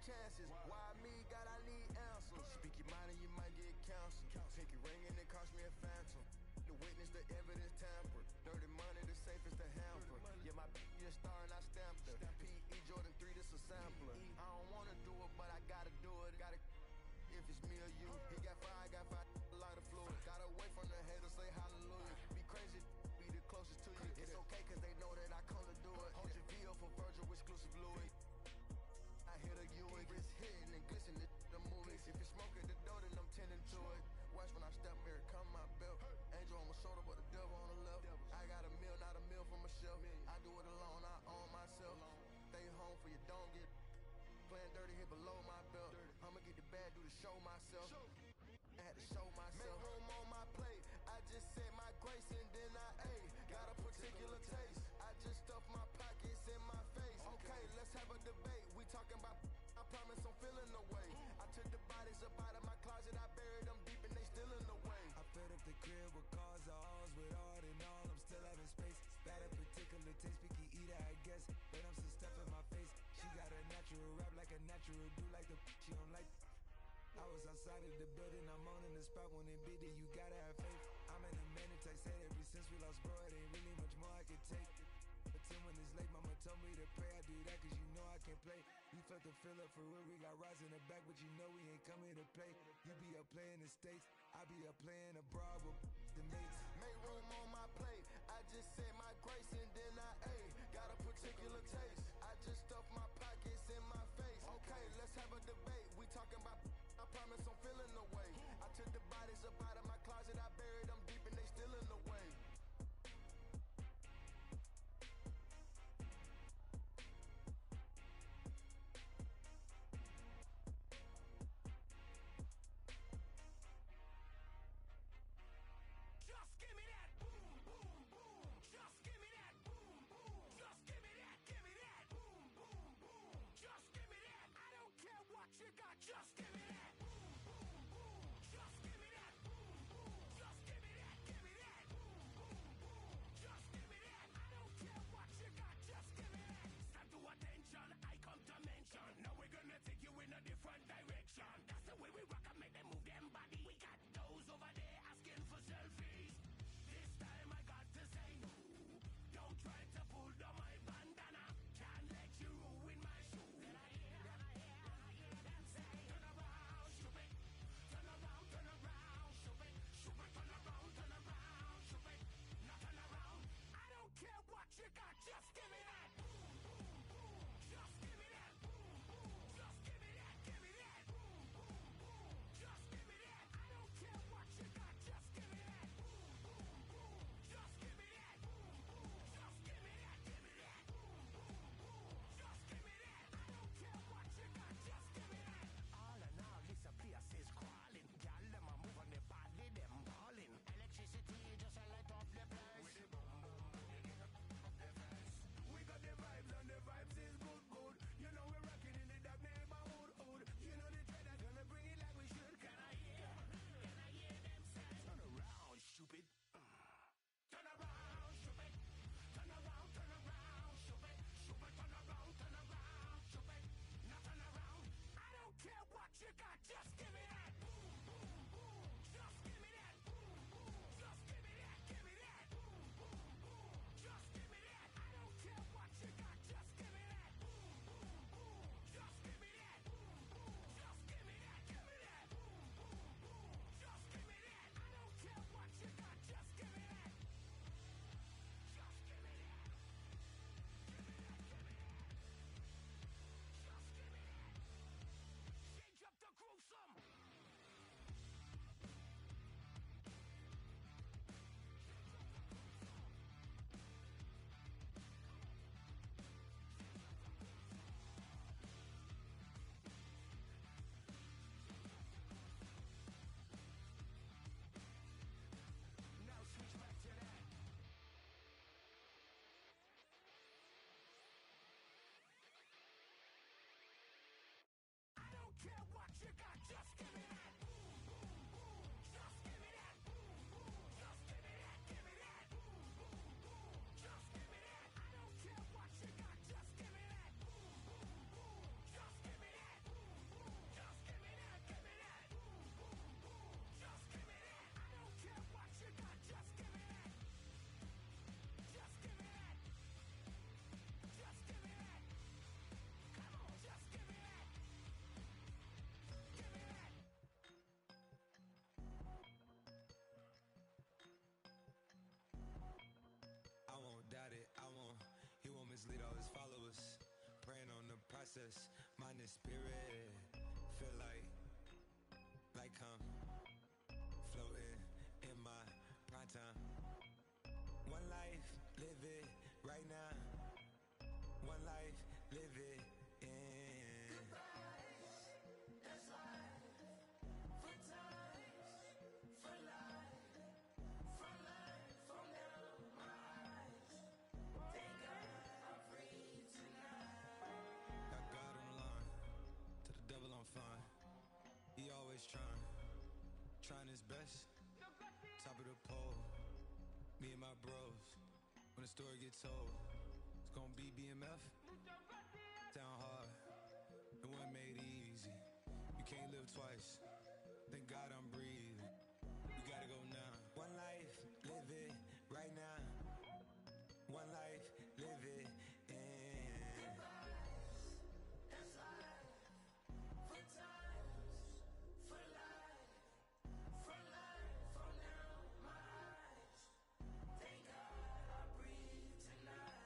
chances. Why me? God, I need answers. Speak your mind and you might get counseled. Pinky ring and it cost me a phantom. The witness, the evidence tampered. Dirty money, the safest to hamper. Yeah, my b***h a star and I stamped her. P.E. Jordan 3, this a sampler. I don't wanna do it, but I gotta do it. Gotta if it's me or you. He got five, a lot of fluid. Got away from the haters, say hallelujah. Be crazy, be the closest to you. It's okay, cause they know that I come to do it. Hold your VO for Virgil, exclusive Louis. I hit a Ewing, wrist hitting and glistening the movies. If it's smoking the dough, then I'm tending to it. Watch when I step here, come my belt. Angel on my shoulder, but the devil on the left. I got a meal, not a meal from a shelf. I do it alone, I own myself. Stay home for you, don't get playing dirty, hit below my belt. I'ma get the bad, do the show myself. I had to show myself. Make room on my plate. I just said my grace and then I ate. Got a particular taste. I just stuffed my pockets in my face. Okay, let's have a debate. We talking about, I promise I'm feeling the way. I took the bodies up out of my closet. I buried them deep and they still in the way. I filled up the crib with cars, alls with all in all. I'm still having space. Got a particular taste, picky eater, I guess. But I'm still stuff in my face. She got a natural rap like a natural do like the she don't like. I was outside of the building, I'm on in the spot when it be there, you gotta have faith. I'm in a minute, I said ever since we lost bro, it ain't really much more I can take. But 10 when it's late, mama told me to pray, I do that cause you know I can play. We felt the fill up for real, we got rides in the back, but you know we ain't coming to play. You be up playing the States, I be up playing abroad with the mates. Make room on my plate. I just said my grace and then I ate. Got a particular taste. I just stuffed my pockets in my face. Okay, let's have a debate. We talking about, I promise I'm feeling the way. I took the bodies up out of my closet. I buried them deep and they still in the way. Just give me that boom, boom, boom. Just give me that boom, boom. Just give me that boom, boom, boom. Just give me that. I don't care what you got. Just give me that boom, boom, boom. Just give me that boom, lead all his followers. Praying on the process, mind and spirit. Feel like I'm floating in my prime time. One life, live it right now. One life, live it in. Goodbyes, that's life. For times, for life. From life, from now, my eyes. Thank God I'm free tonight. Got God on the line, to the devil I'm fine. He always trying his best. Top of the pole, me and my bros. When the story gets told, it's gonna be BMF. Down hard, it wasn't made easy. You can't live twice. Thank God I'm breathing. We gotta go now. One life, live it right now. One life, live it in. Goodbyes, that's life. For times, for life. From life, from now, my eyes. Thank God I breathe tonight.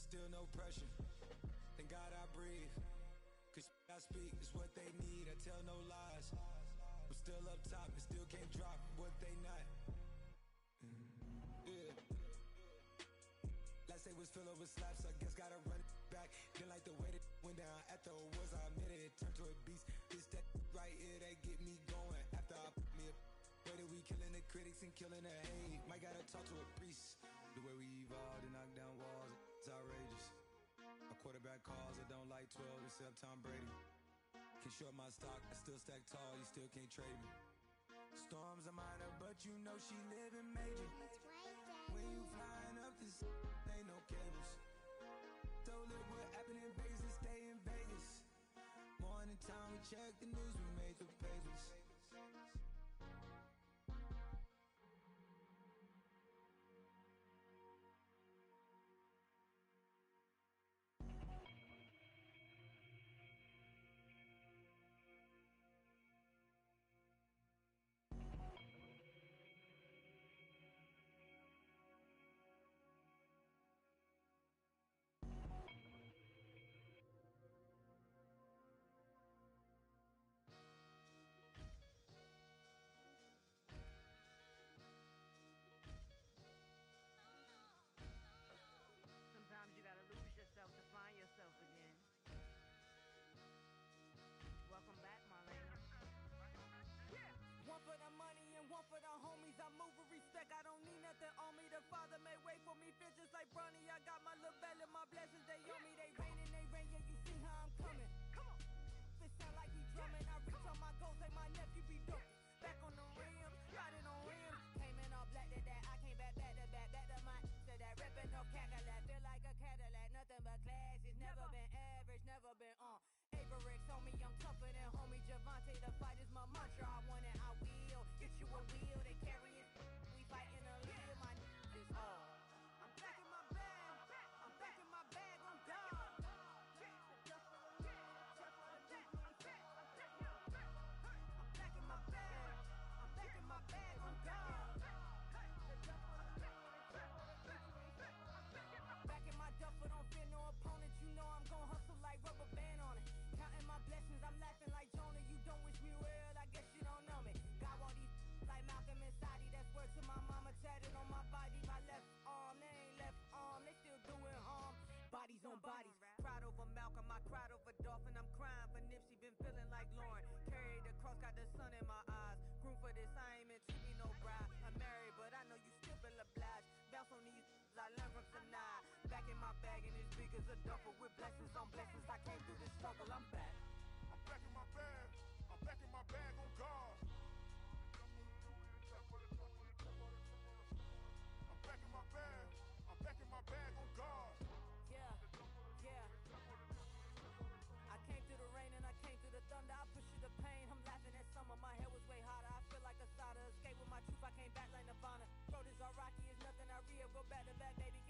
Still no pressure. Thank God I breathe. Cause I speak is what they need. I tell no lies. I'm still up top and still can't drop what they not. Yeah. Last day was filled with slaps, I guess gotta run it back. Didn't like the way that went down at the awards, I admit it. It turned to a beast. It's that right here that get me going. After I put me a way that we killing the critics and killing the hate. Might gotta talk to a priest. The way we evolved and knock down walls, it's outrageous. My quarterback calls, I don't like 12 except Tom Brady. Can short my stock, I still stack tall, you still can't trade me. Storms are minor, but you know she living major. When you flying up this, ain't no cables. So look what happened in Vegas and stay in Vegas. Morning time, we check the news, we made the pages. Sometimes you gotta lose yourself to find yourself again. Welcome back, Marlena. Yeah. One for the money and one for the homies. I move with respect. I don't need nothing on me. The Father may wait for me. Feel just like Bronny. I got my little belly, my blessings, they on me. They rain and they rain. Yeah, you see how I'm coming. Come on. It sound like he drumming. I reach on my goals like my nephew be dope. Back on the rim, riding on rims. Came in all black to that. I came back to my to that ripping no Cadillac. Feel like a Cadillac, nothing but class. It's never been average, never been on. Averix on me, I'm tougher than homie Javante. The fight is my mantra. I want it, I will. Get you a wheel, they carry it. We fighting a lead, my is all. I'm back in my bag. I'm back in my bag on God. My bag on God. Back in my duffel, don't fear no opponent. You know I'm gon' hustle like rubber band on it. Counting my blessings, I'm laughing like Jonah. You don't wish me well, I guess you don't know me. Got all these like Malcolm and Sadie. That's word to my mama, tatted on my body. My left arm, they ain't left arm, they still doing harm. Bodies on bodies, cried over Malcolm, I cried over Dolphin. I'm crying for Nipsey, been feeling like Lauren. Carried the cross, got the sun in my eyes. Groom for this, I ain't meant to be no bride. I'm married, but I know you still feel obliged. Bounce on these, I learned from Sanaa. Back in my bag, and it's big as a duffel with blessings on blessings. I came through this struggle, I'm back. I'm back in my bag. I'm back in my bag on God. I'm back in my bag. I'm back in my bag on God. Yeah, yeah. I came through the rain and I came through the thunder. I push through the pain. I'm laughing at summer. My hair was way hotter. I feel like a soda. Escape with my truth. I came back like Nirvana. Road is all rocky. It's nothing I real. Go back to back, baby.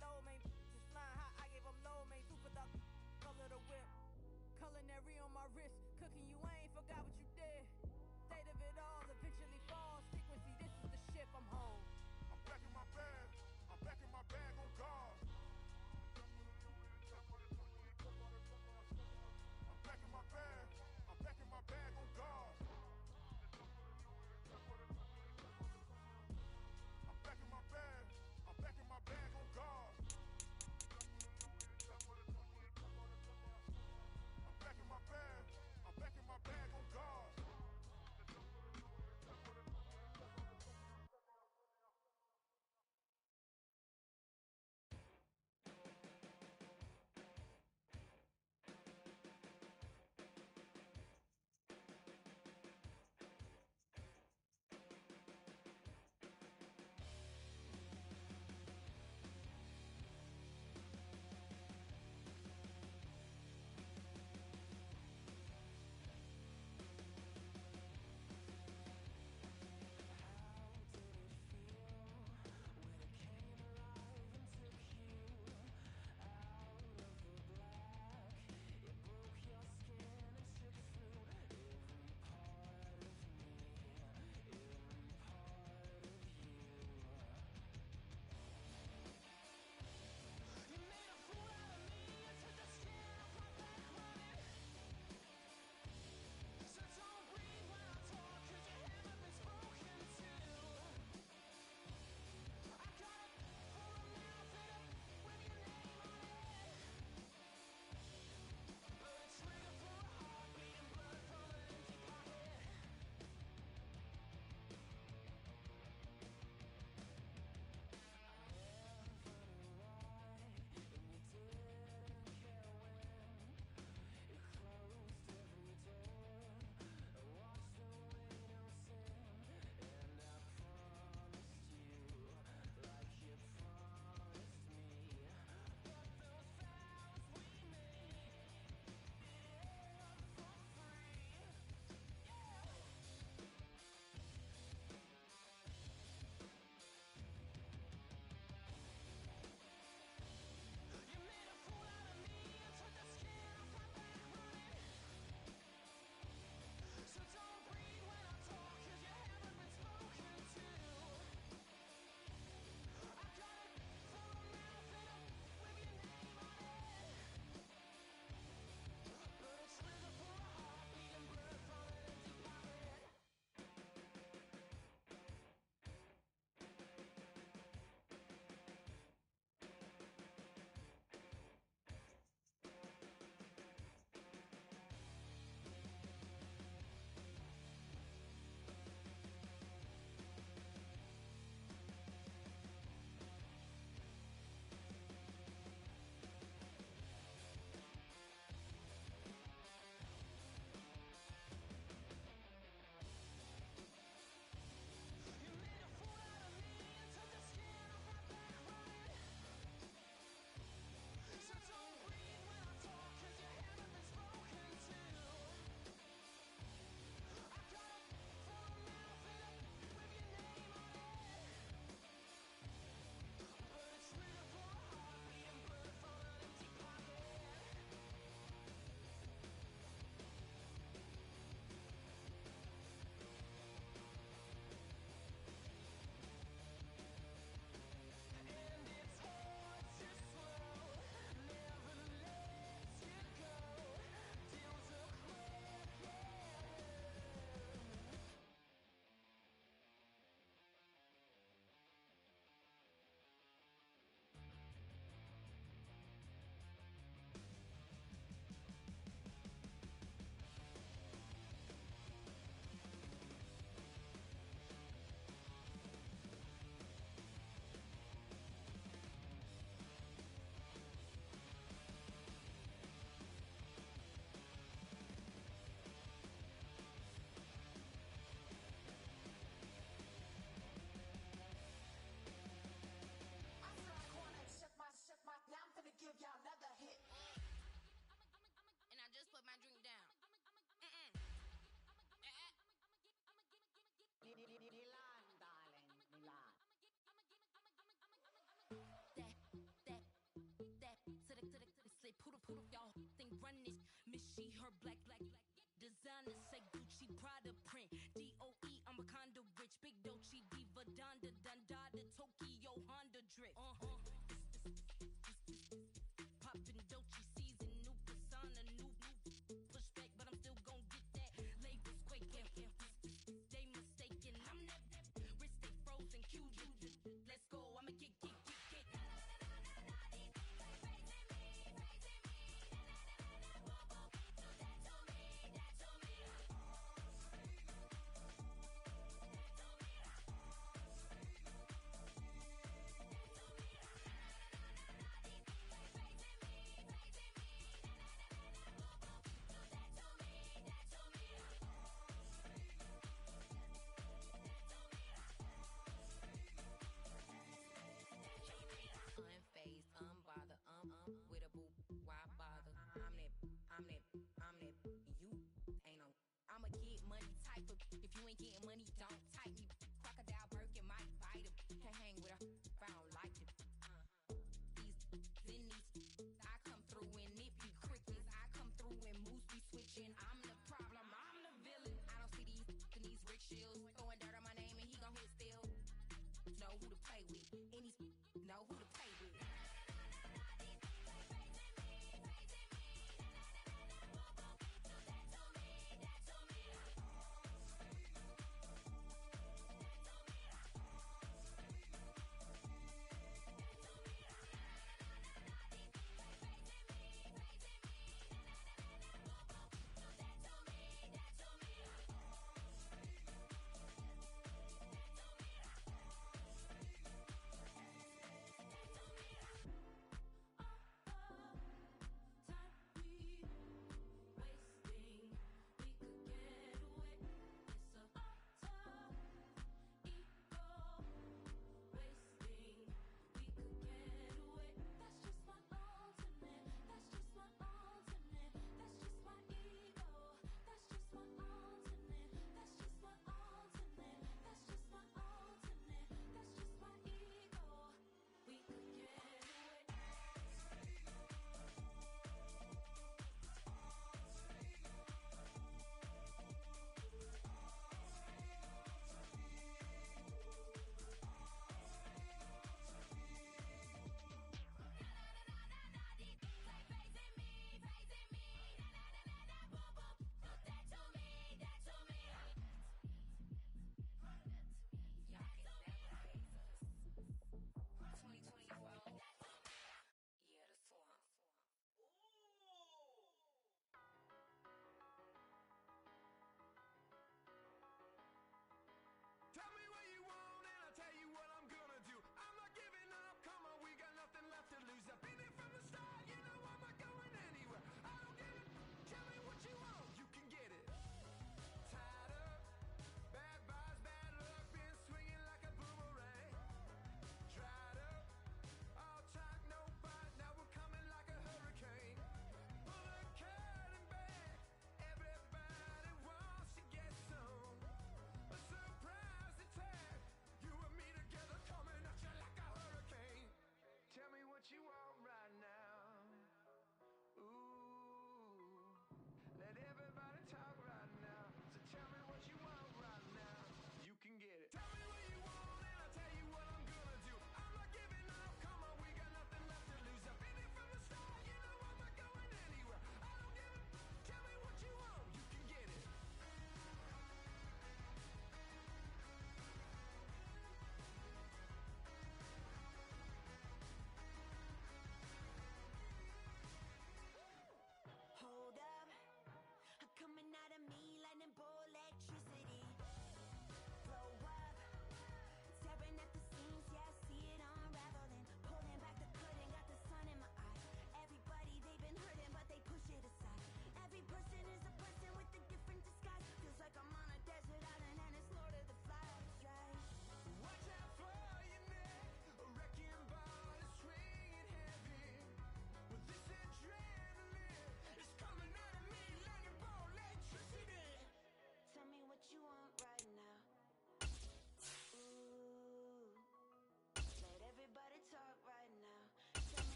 low, man. Just flying high, I gave them low, man. Super dog, color the whip. Culinary on my wrist. Cooking you, I ain't forgot what you did. State of it all, eventually falls. Frequency, this is the ship, I'm home. I'm back in my bag. I'm back in my bag on guard. I'm back in my bag. I'm back in my bag on guard. I'm back in my bag. I'm back in my bag on guard. I'm back in my bag. I'm back in my bag on guard. Who the y'all think run this? Miss she, her black. Designer say Gucci, Prada print. DOE, I'm a condo rich. Big Dolce, Diva, Donda, Dundada, Tokyo, Honda drip. Poppin' Dolce season, new persona, new pushback, but I'm still gon' get that. Labels quaking, they mistaken. I'm that wrist stay frozen, cute. Let's go, I'ma get. Unfazed, unbothered, with a boo, why bother? I'm that, you ain't no. I'ma get money type of. If you ain't getting money, don't type me. Crocodile Birkin might bite him. Can't hang with her if I don't like it. These, I come through and nip you crickets. I come through and moose be switching. I'm the problem, I'm the villain. I don't see these rich shields throwing dirt on my name and he gon' hit still. Know who to play with, and these know who to play with.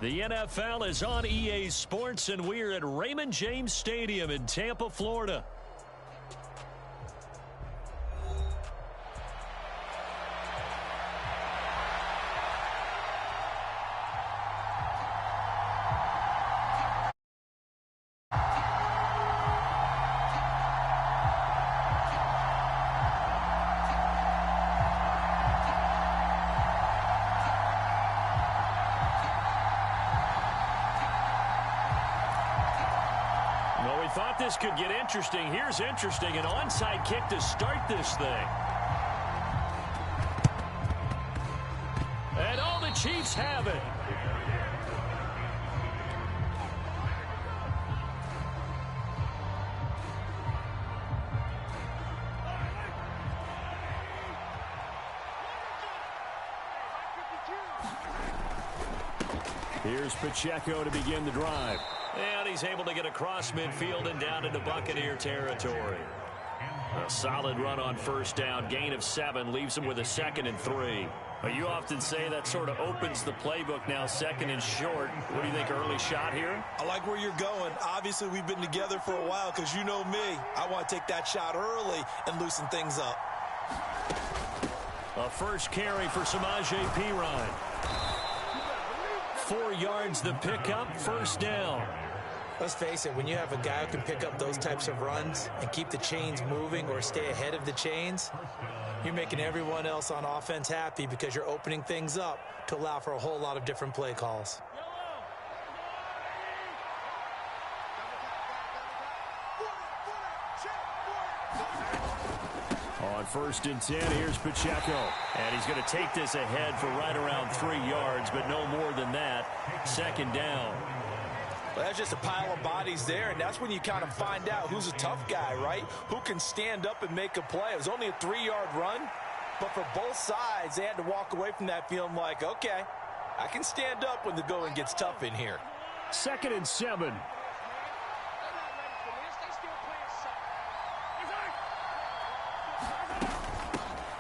The NFL is on EA Sports, and we're at Raymond James Stadium in Tampa, Florida. Thought this could get interesting. Here's interesting. An onside kick to start this thing. And all the Chiefs have it. Here's Pacheco to begin the drive. And he's able to get across midfield and down into Buccaneer territory. A solid run on first down. Gain of 7 leaves him with a 2nd and 3. But you often say that sort of opens the playbook now, 2nd and short. What do you think, early shot here? I like where you're going. Obviously, we've been together for a while because you know me. I want to take that shot early and loosen things up. A first carry for Samaje Perine. 4 yards the pickup, first down. Let's face it, when you have a guy who can pick up those types of runs and keep the chains moving or stay ahead of the chains, you're making everyone else on offense happy because you're opening things up to allow for a whole lot of different play calls. On 1st and 10, here's Pacheco. And he's going to take this ahead for right around 3 yards, but no more than that. 2nd down. Well, that's just a pile of bodies there, and that's when you kind of find out who's a tough guy, right? Who can stand up and make a play. It was only a 3-yard run, but for both sides, they had to walk away from that feeling like, okay, I can stand up when the going gets tough in here. 2nd and 7.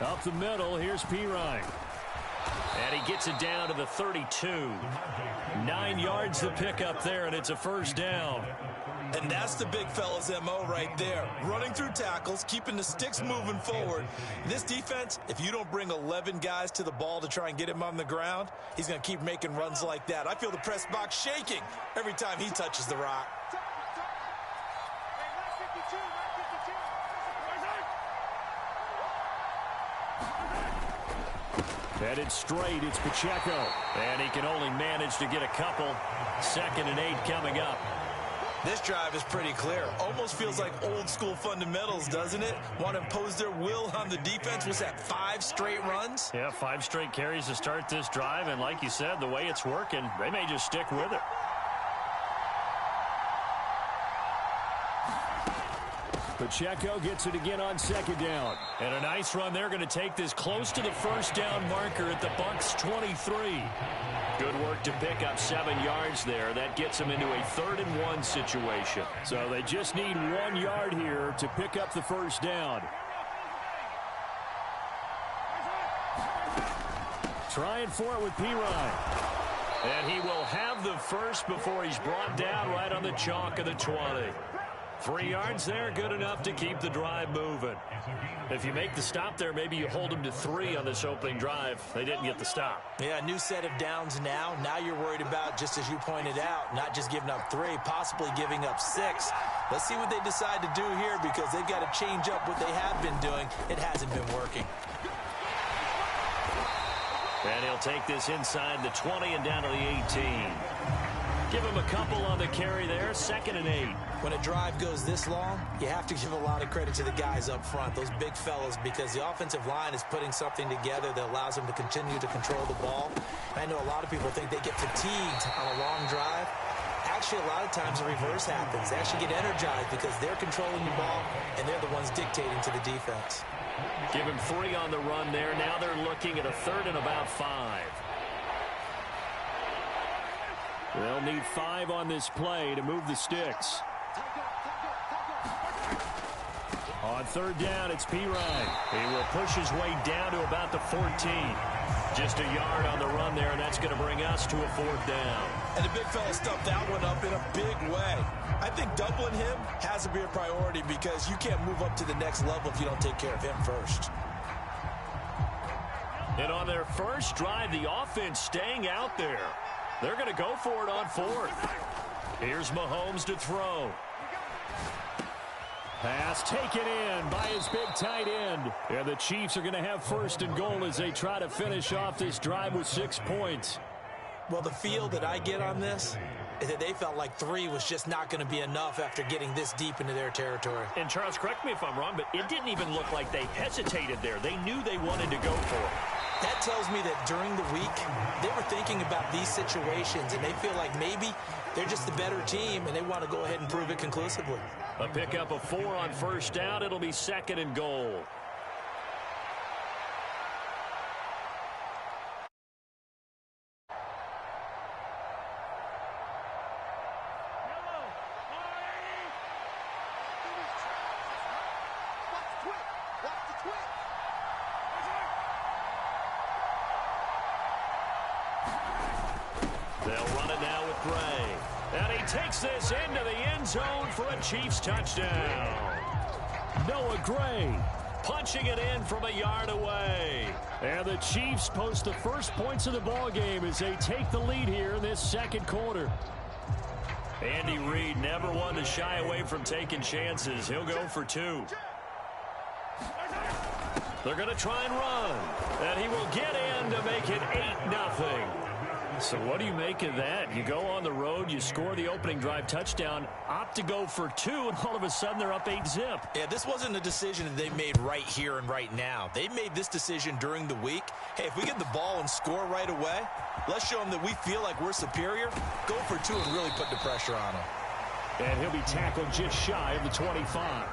Up the middle, here's Perine. And he gets it down to the 32. 9 yards the pickup there, and it's a first down. And that's the big fella's MO right there. Running through tackles, keeping the sticks moving forward. This defense, if you don't bring 11 guys to the ball to try and get him on the ground, he's going to keep making runs like that. I feel the press box shaking every time he touches the rock. Headed straight, it's Pacheco. And he can only manage to get a couple. 2nd and 8 coming up. This drive is pretty clear. Almost feels like old school fundamentals, doesn't it? Want to impose their will on the defense. Was that 5 straight runs? Yeah, 5 straight carries to start this drive. And like you said, the way it's working, they may just stick with it. Pacheco gets it again on 2nd down. And a nice run. They're going to take this close to the first down marker at the Bucs 23. Good work to pick up 7 yards there. That gets them into a 3rd and 1 situation. So they just need 1 yard here to pick up the first down. Trying for it with Perine. And he will have the first before he's brought down right on the chalk of the 20. 3 yards there, good enough to keep the drive moving. If you make the stop there, maybe you hold them to 3 on this opening drive. They didn't get the stop. Yeah, new set of downs now. Now you're worried about, just as you pointed out, not just giving up 3, possibly giving up 6. Let's see what they decide to do here because they've got to change up what they have been doing. It hasn't been working. And he'll take this inside the 20 and down to the 18. Give him a couple on the carry there, 2nd and 8. When a drive goes this long, you have to give a lot of credit to the guys up front, those big fellas, because the offensive line is putting something together that allows them to continue to control the ball. I know a lot of people think they get fatigued on a long drive. Actually, a lot of times the reverse happens. They actually get energized because they're controlling the ball, and they're the ones dictating to the defense. Give him 3 on the run there. Now they're looking at a 3rd and about 5. They'll need 5 on this play to move the sticks. On 3rd down, it's Perine. He will push his way down to about the 14. Just a yard on the run there, and that's going to bring us to a 4th down. And the big fella stuffed that one up in a big way. I think doubling him has to be a priority because you can't move up to the next level if you don't take care of him first. And on their first drive, the offense staying out there. They're going to go for it on 4th. Here's Mahomes to throw. Pass taken in by his big tight end. And the Chiefs are going to have 1st and goal as they try to finish off this drive with 6 points. Well, the feel that I get on this is that they felt like 3 was just not going to be enough after getting this deep into their territory. And Charles, correct me if I'm wrong, but it didn't even look like they hesitated there. They knew they wanted to go for it. That tells me that during the week, they were thinking about these situations, and they feel like maybe they're just the better team, and they want to go ahead and prove it conclusively. A pickup of 4 on 1st down. It'll be 2nd and goal. Takes this into the end zone for a Chiefs touchdown. Noah Gray punching it in from a yard away. And the Chiefs post the first points of the ball game as they take the lead here in this 2nd quarter. Andy Reid never one to shy away from taking chances. He'll go for 2. They're going to try and run. And he will get in to make it 8-0. So what do you make of that? You go on the road, you score the opening drive touchdown, opt to go for 2, and all of a sudden they're up 8-zip. Yeah, this wasn't a decision that they made right here and right now. They made this decision during the week. Hey, if we get the ball and score right away, let's show them that we feel like we're superior. Go for 2 and really put the pressure on them. And he'll be tackled just shy of the 25.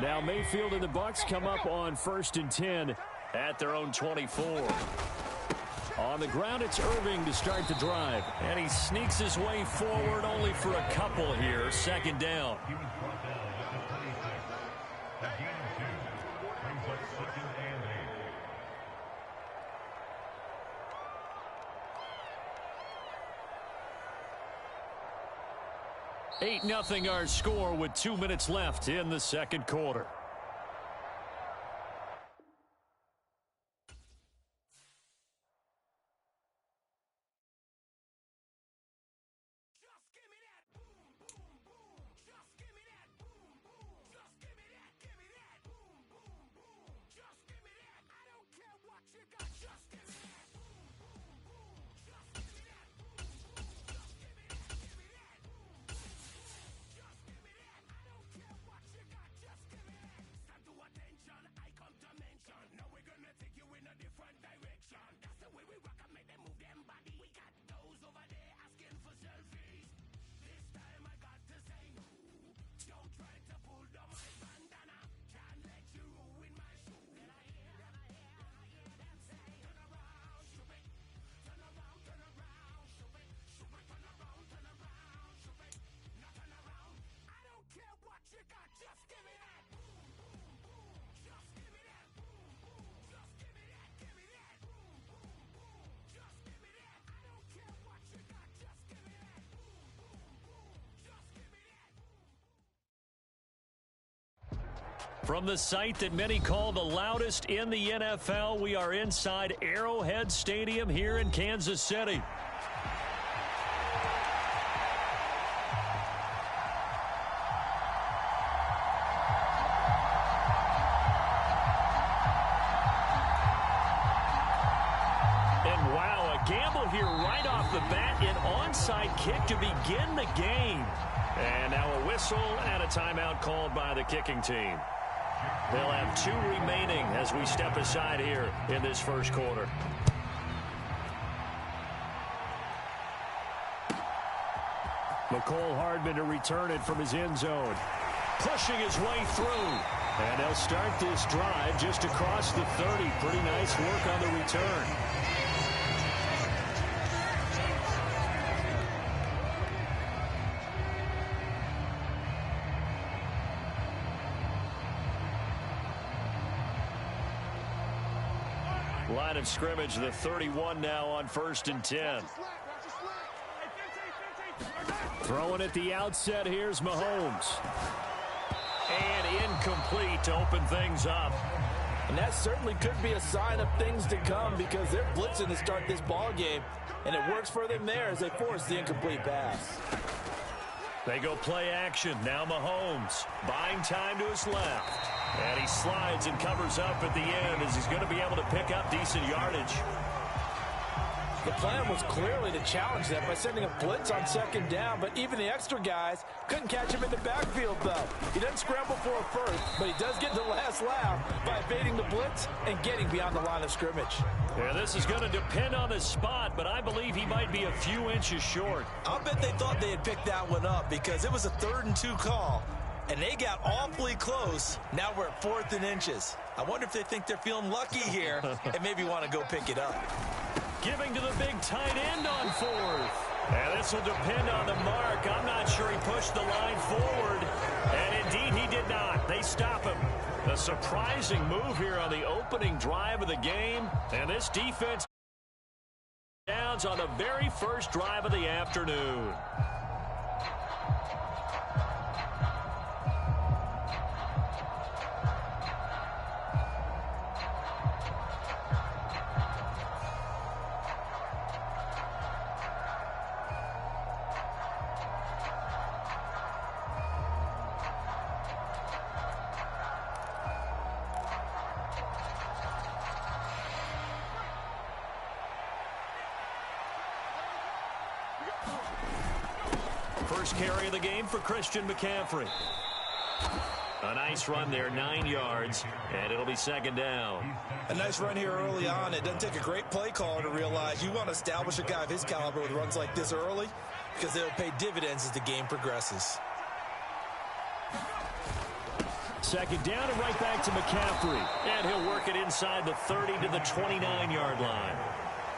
Now Mayfield and the Bucs come up on 1st and 10 at their own 24. On the ground, it's Irving to start the drive. And he sneaks his way forward only for a couple here. 2nd down. Eight 8-0 our score with 2 minutes left in the 2nd quarter. From the site that many call the loudest in the NFL, we are inside Arrowhead Stadium here in Kansas City. And wow, a gamble here right off the bat, an onside kick to begin the game. And now a whistle and a timeout called by the kicking team. They'll have 2 remaining as we step aside here in this 1st quarter. McCole Hardman to return it from his end zone. pushing his way through. And they'll start this drive just across the 30. Pretty nice work on the return. Line of scrimmage, the 31 now on 1st and 10. Throwing at the outset, here's Mahomes. And incomplete to open things up. And that certainly could be a sign of things to come because they're blitzing to start this ball game, and it works for them there as they force the incomplete pass. They go play action. Now Mahomes buying time to his left. And he slides and covers up at the end as he's going to be able to pick up decent yardage. The plan was clearly to challenge them by sending a blitz on 2nd down, but even the extra guys couldn't catch him in the backfield, though. He doesn't scramble for a first, but he does get the last laugh by evading the blitz and getting beyond the line of scrimmage. Yeah, this is going to depend on the spot, but I believe he might be a few inches short. I'll bet they thought they had picked that one up because it was a 3rd and 2 call, and they got awfully close. Now we're at 4th and inches. I wonder if they think they're feeling lucky here and maybe want to go pick it up. Giving to the big tight end on 4th. And this will depend on the mark. I'm not sure he pushed the line forward. And indeed, he did not. They stop him. A surprising move here on the opening drive of the game. And this defense downs on the very first drive of the afternoon. First carry of the game for Christian McCaffrey. A nice run there, 9 yards, and it'll be 2nd down. A nice run here early on. It doesn't take a great play caller to realize you want to establish a guy of his caliber with runs like this early because they'll pay dividends as the game progresses. 2nd down and right back to McCaffrey. And he'll work it inside the 30 to the 29-yard line.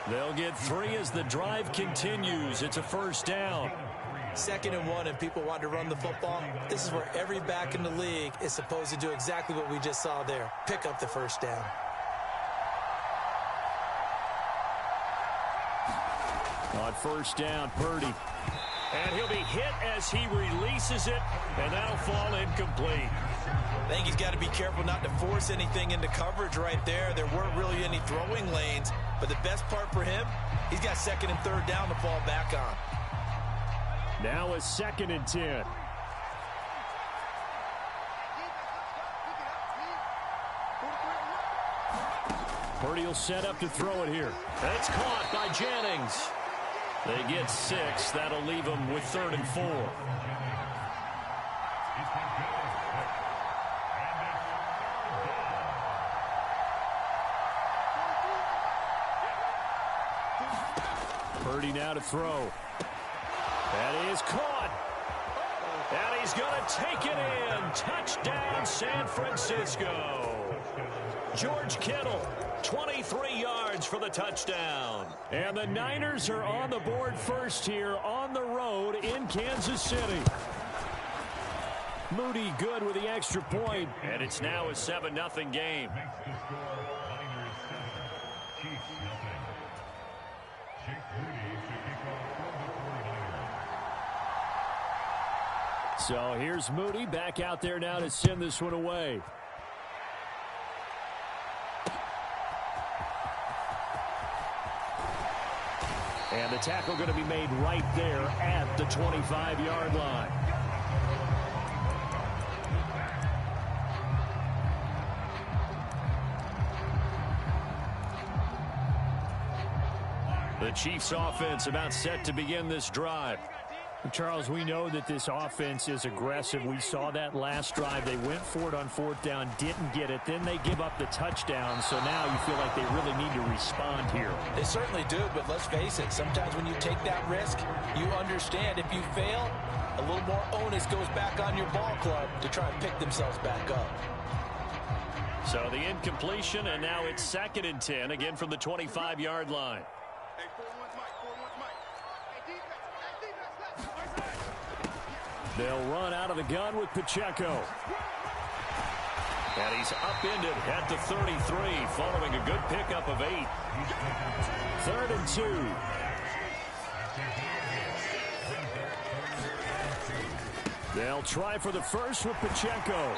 They'll get 3 as the drive continues. It's a 1st down. 2nd and 1, and people want to run the football. This is where every back in the league is supposed to do exactly what we just saw there. Pick up the 1st down. On 1st down, Purdy. And he'll be hit as he releases it, and that'll fall incomplete. I think he's got to be careful not to force anything into coverage right there. There weren't really any throwing lanes, but the best part for him, he's got 2nd and 3rd down to fall back on. Now a 2nd and 10. Purdy will set up to throw it here. That's caught by Jennings. They get 6. That'll leave them with 3rd and 4. Purdy now to throw. That is caught. And he's going to take it in. Touchdown, San Francisco. George Kittle, 23 yards for the touchdown. And the Niners are on the board first here on the road in Kansas City. Moody good with the extra point. And it's now a 7-0 game. So here's Moody back out there now to send this one away. And the tackle going to be made right there at the 25-yard line. The Chiefs offense about set to begin this drive. Charles, we know that this offense is aggressive. We saw that last drive. They went for it on fourth down, didn't get it. Then they give up the touchdown. So now you feel like they really need to respond here. They certainly do, but let's face it. Sometimes when you take that risk, you understand if you fail, a little more onus goes back on your ball club to try and pick themselves back up. So the incompletion, and now it's 2nd and 10, again from the 25-yard line. They'll run out of the gun with Pacheco. And he's upended at the 33, following a good pickup of 8. 3rd and 2. They'll try for the first with Pacheco.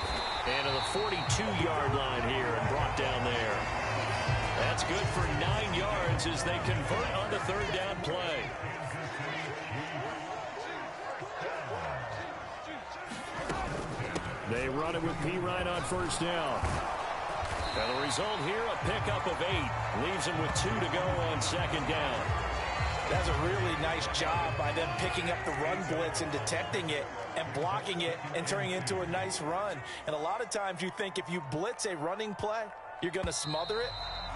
And to the 42-yard line here and brought down there. That's good for 9 yards as they convert on the 3rd down play. They run it with P-Ryan on 1st down. And the result here, a pickup of 8. Leaves them with 2 to go on 2nd down. That's a really nice job by them picking up the run blitz and detecting it and blocking it and turning it into a nice run. And a lot of times you think if you blitz a running play, you're going to smother it.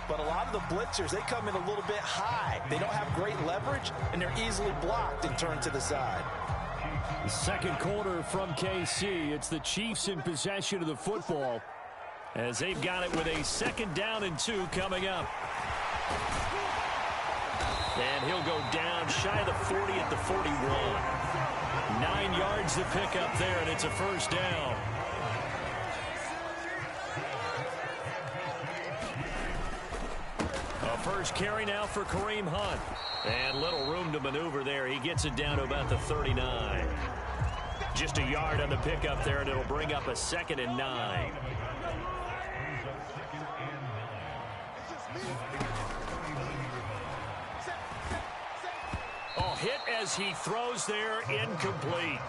But a lot of the blitzers, they come in a little bit high. They don't have great leverage, and they're easily blocked and turned to the side. The 2nd quarter from KC. It's the Chiefs in possession of the football as they've got it with a 2nd down and 2 coming up. And he'll go down shy of the 40 at the 41. 9 yards to pick up there, and it's a 1st down. A first carry now for Kareem Hunt. And little room to maneuver there. He gets it down to about the 39. Just a yard on the pickup there, and it'll bring up a 2nd and 9. Oh, hit as he throws there, incomplete.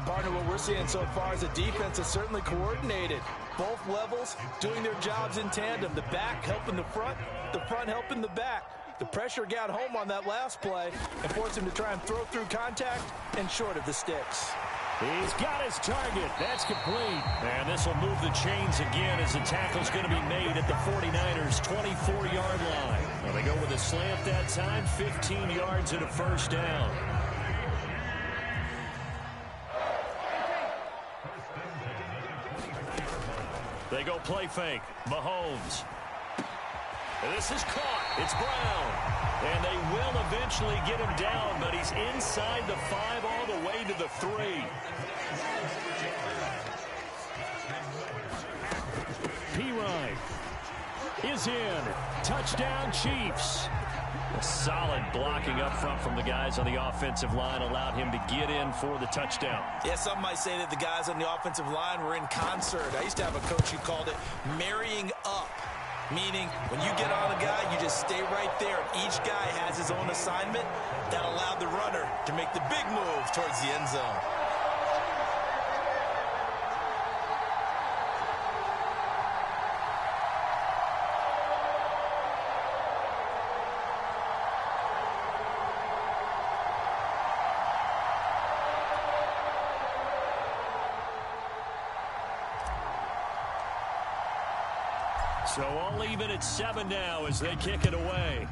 Partner, what we're seeing so far is a defense that's certainly coordinated. Both levels doing their jobs in tandem. The back helping the front helping the back. The pressure got home on that last play and forced him to try and throw through contact and short of the sticks. He's got his target. That's complete. And this will move the chains again as the tackle's going to be made at the 49ers' 24-yard line. Well, they go with a slant that time, 15 yards and a 1st down. They go play fake. Mahomes. And this is caught. It's Brown. And they will eventually get him down, but he's inside the 5 all the way to the 3. P-Ryan is in. Touchdown, Chiefs. A solid blocking up front from the guys on the offensive line allowed him to get in for the touchdown. Yeah, some might say that the guys on the offensive line were in concert. I used to have a coach who called it marrying up. Meaning, when you get on a guy, you just stay right there. Each guy has his own assignment that allowed the runner to make the big move towards the end zone. So all even at 7 now as they kick it away.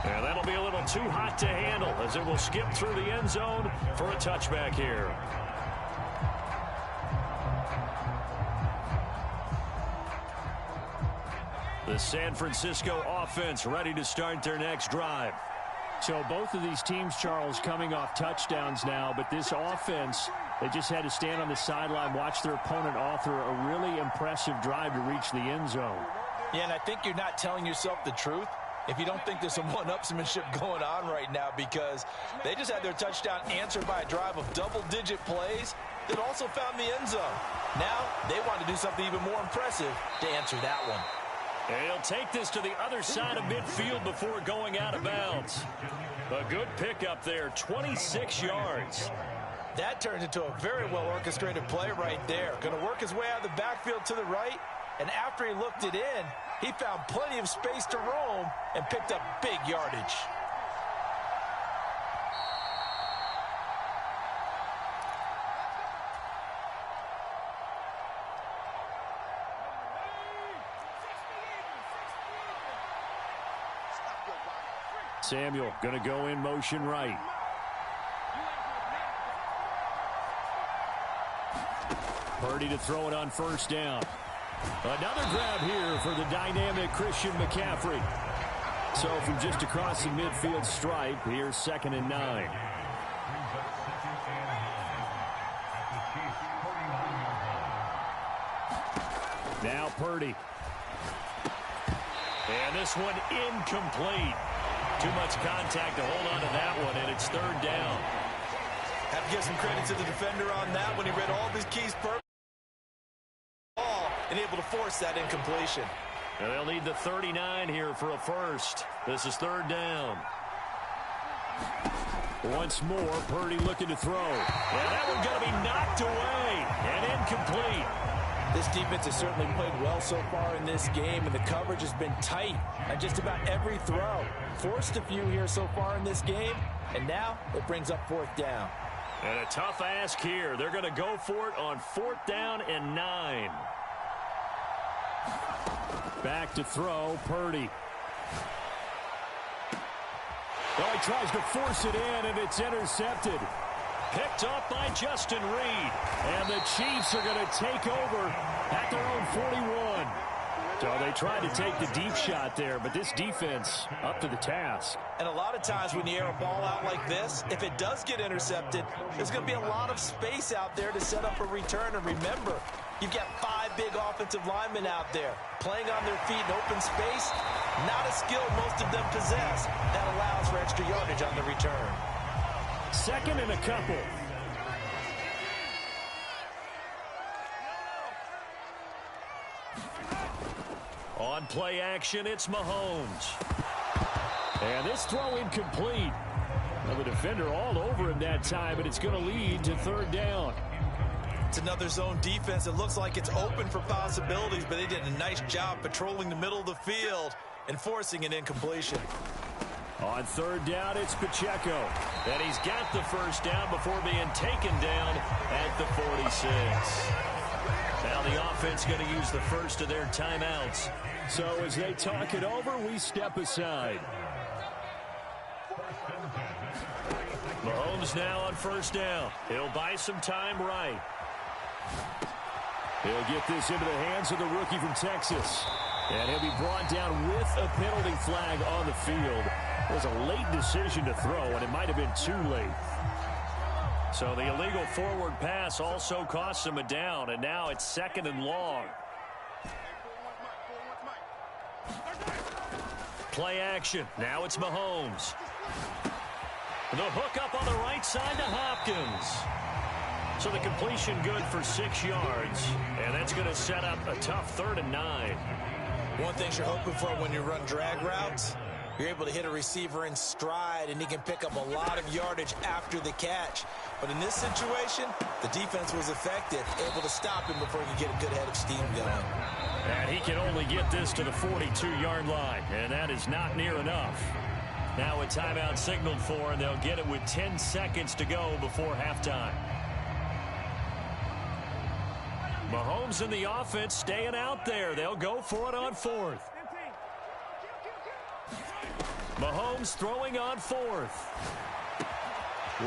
And that'll be a little too hot to handle as it will skip through the end zone for a touchback here. The San Francisco offense ready to start their next drive. So both of these teams, Charles, coming off touchdowns now, but this offense, they just had to stand on the sideline, watch their opponent author a really impressive drive to reach the end zone. Yeah, and I think you're not telling yourself the truth if you don't think there's some one-upsmanship going on right now, because they just had their touchdown answered by a drive of double-digit plays that also found the end zone. Now they want to do something even more impressive to answer that one. And he'll take this to the other side of midfield before going out of bounds. A good pickup there, 26 yards. That turns into a very well-orchestrated play right there. Going to work his way out of the backfield to the right, and after he looked it in, he found plenty of space to roam and picked up big yardage. Samuel going to go in motion right. Purdy to throw it on first down. Another grab here for the dynamic Christian McCaffrey. So from just across the midfield stripe, here's 2nd and 9. Now Purdy. And this one incomplete. Too much contact to hold on to that one, and it's 3rd down. Have to give some credit to the defender on that when he read all of his keys perfectly and able to force that incompletion. And they'll need the 39 here for a first. This is 3rd down. Once more, Purdy looking to throw. And that one going to be knocked away and incomplete. This defense has certainly played well so far in this game, and the coverage has been tight on just about every throw. Forced a few here so far in this game, and now it brings up 4th down. And a tough ask here. They're going to go for it on 4th down and 9. Back to throw, Purdy. Oh, he tries to force it in, and it's intercepted. Picked up by Justin Reed. And the Chiefs are going to take over at their own 41. So they tried to take the deep shot there, but this defense up to the task. And a lot of times when you air a ball out like this, if it does get intercepted, there's going to be a lot of space out there to set up a return. And remember, you've got 5 big offensive linemen out there playing on their feet in open space. Not a skill most of them possess. That allows for extra yardage on the return. 2nd and a couple. On play action, it's Mahomes. And this throw incomplete. Well, the defender all over him that time, and it's going to lead to 3rd down. It's another zone defense. It looks like it's open for possibilities, but they did a nice job patrolling the middle of the field and forcing an incompletion. On 3rd down, it's Pacheco. And he's got the first down before being taken down at the 46. Now the offense going to use the first of their timeouts. So as they talk it over, we step aside. Mahomes now on first down. He'll buy some time right. He'll get this into the hands of the rookie from Texas. And he'll be brought down with a penalty flag on the field. It was a late decision to throw, and it might have been too late. So the illegal forward pass also costs him a down, and now it's 2nd and long. Play action. Now it's Mahomes. The hook up on the right side to Hopkins. So the completion good for 6 yards, and that's going to set up a tough 3rd and 9. One thing you're hoping for when you run drag routes, you're able to hit a receiver in stride, and he can pick up a lot of yardage after the catch. But in this situation, the defense was effective, able to stop him before he could get a good head of steam going. And he can only get this to the 42-yard line, and that is not near enough. Now a timeout signaled for, and they'll get it with 10 seconds to go before halftime. Mahomes and the offense staying out there. They'll go for it on 4th. Mahomes throwing on 4th.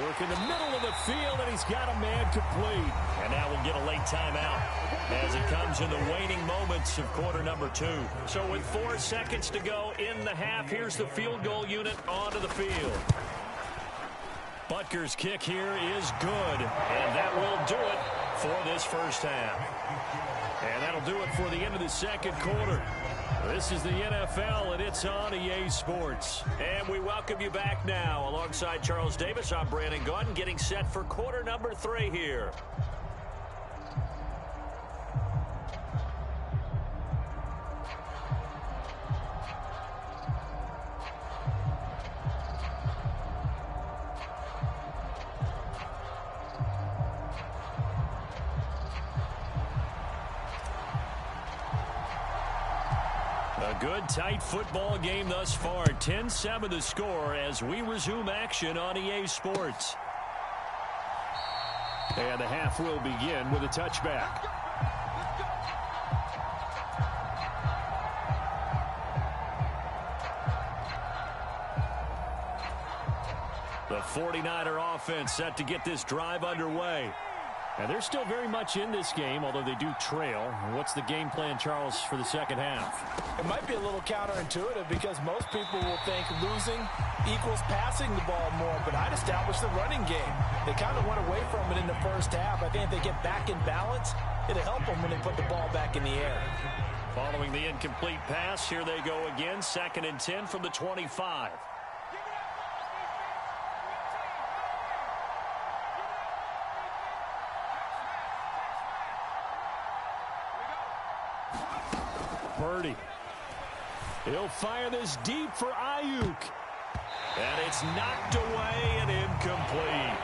Work in the middle of the field, and he's got a man complete. And now we'll get a late timeout as it comes in the waning moments of quarter number 2. So with 4 seconds to go in the half, here's the field goal unit onto the field. Butker's kick here is good, and that will do it for this first half. And that'll do it for the end of the 2nd quarter. This is the NFL, and it's on EA Sports. And we welcome you back now. Alongside Charles Davis, I'm Brandon Gaudin, getting set for quarter number 3 here. A good, tight football game thus far. 10-7 the score as we resume action on EA Sports. And the half will begin with a touchback. The 49er offense set to get this drive underway. And they're still very much in this game, although they do trail. What's the game plan, Charles, for the second half? It might be a little counterintuitive because most people will think losing equals passing the ball more, but I'd establish the running game. They kind of went away from it in the first half. I think if they get back in balance, it'll help them when they put the ball back in the air. Following the incomplete pass, here they go again. 2nd and 10 from the 25. Purdy. He'll fire this deep for Ayuk. And it's knocked away and incomplete.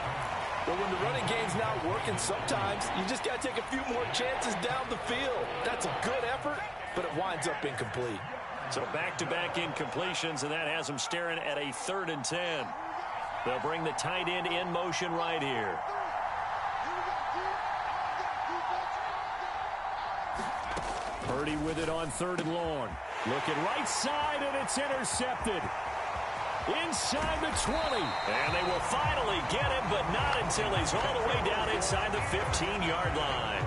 But when the running game's not working, sometimes you just got to take a few more chances down the field. That's a good effort, but it winds up incomplete. So back-to-back incompletions, and that has them staring at a 3rd and 10. They'll bring the tight end in motion right here. Purdy with it on 3rd and long. Looking right side, and it's intercepted. Inside the 20. And they will finally get him, but not until he's all the way down inside the 15-yard line.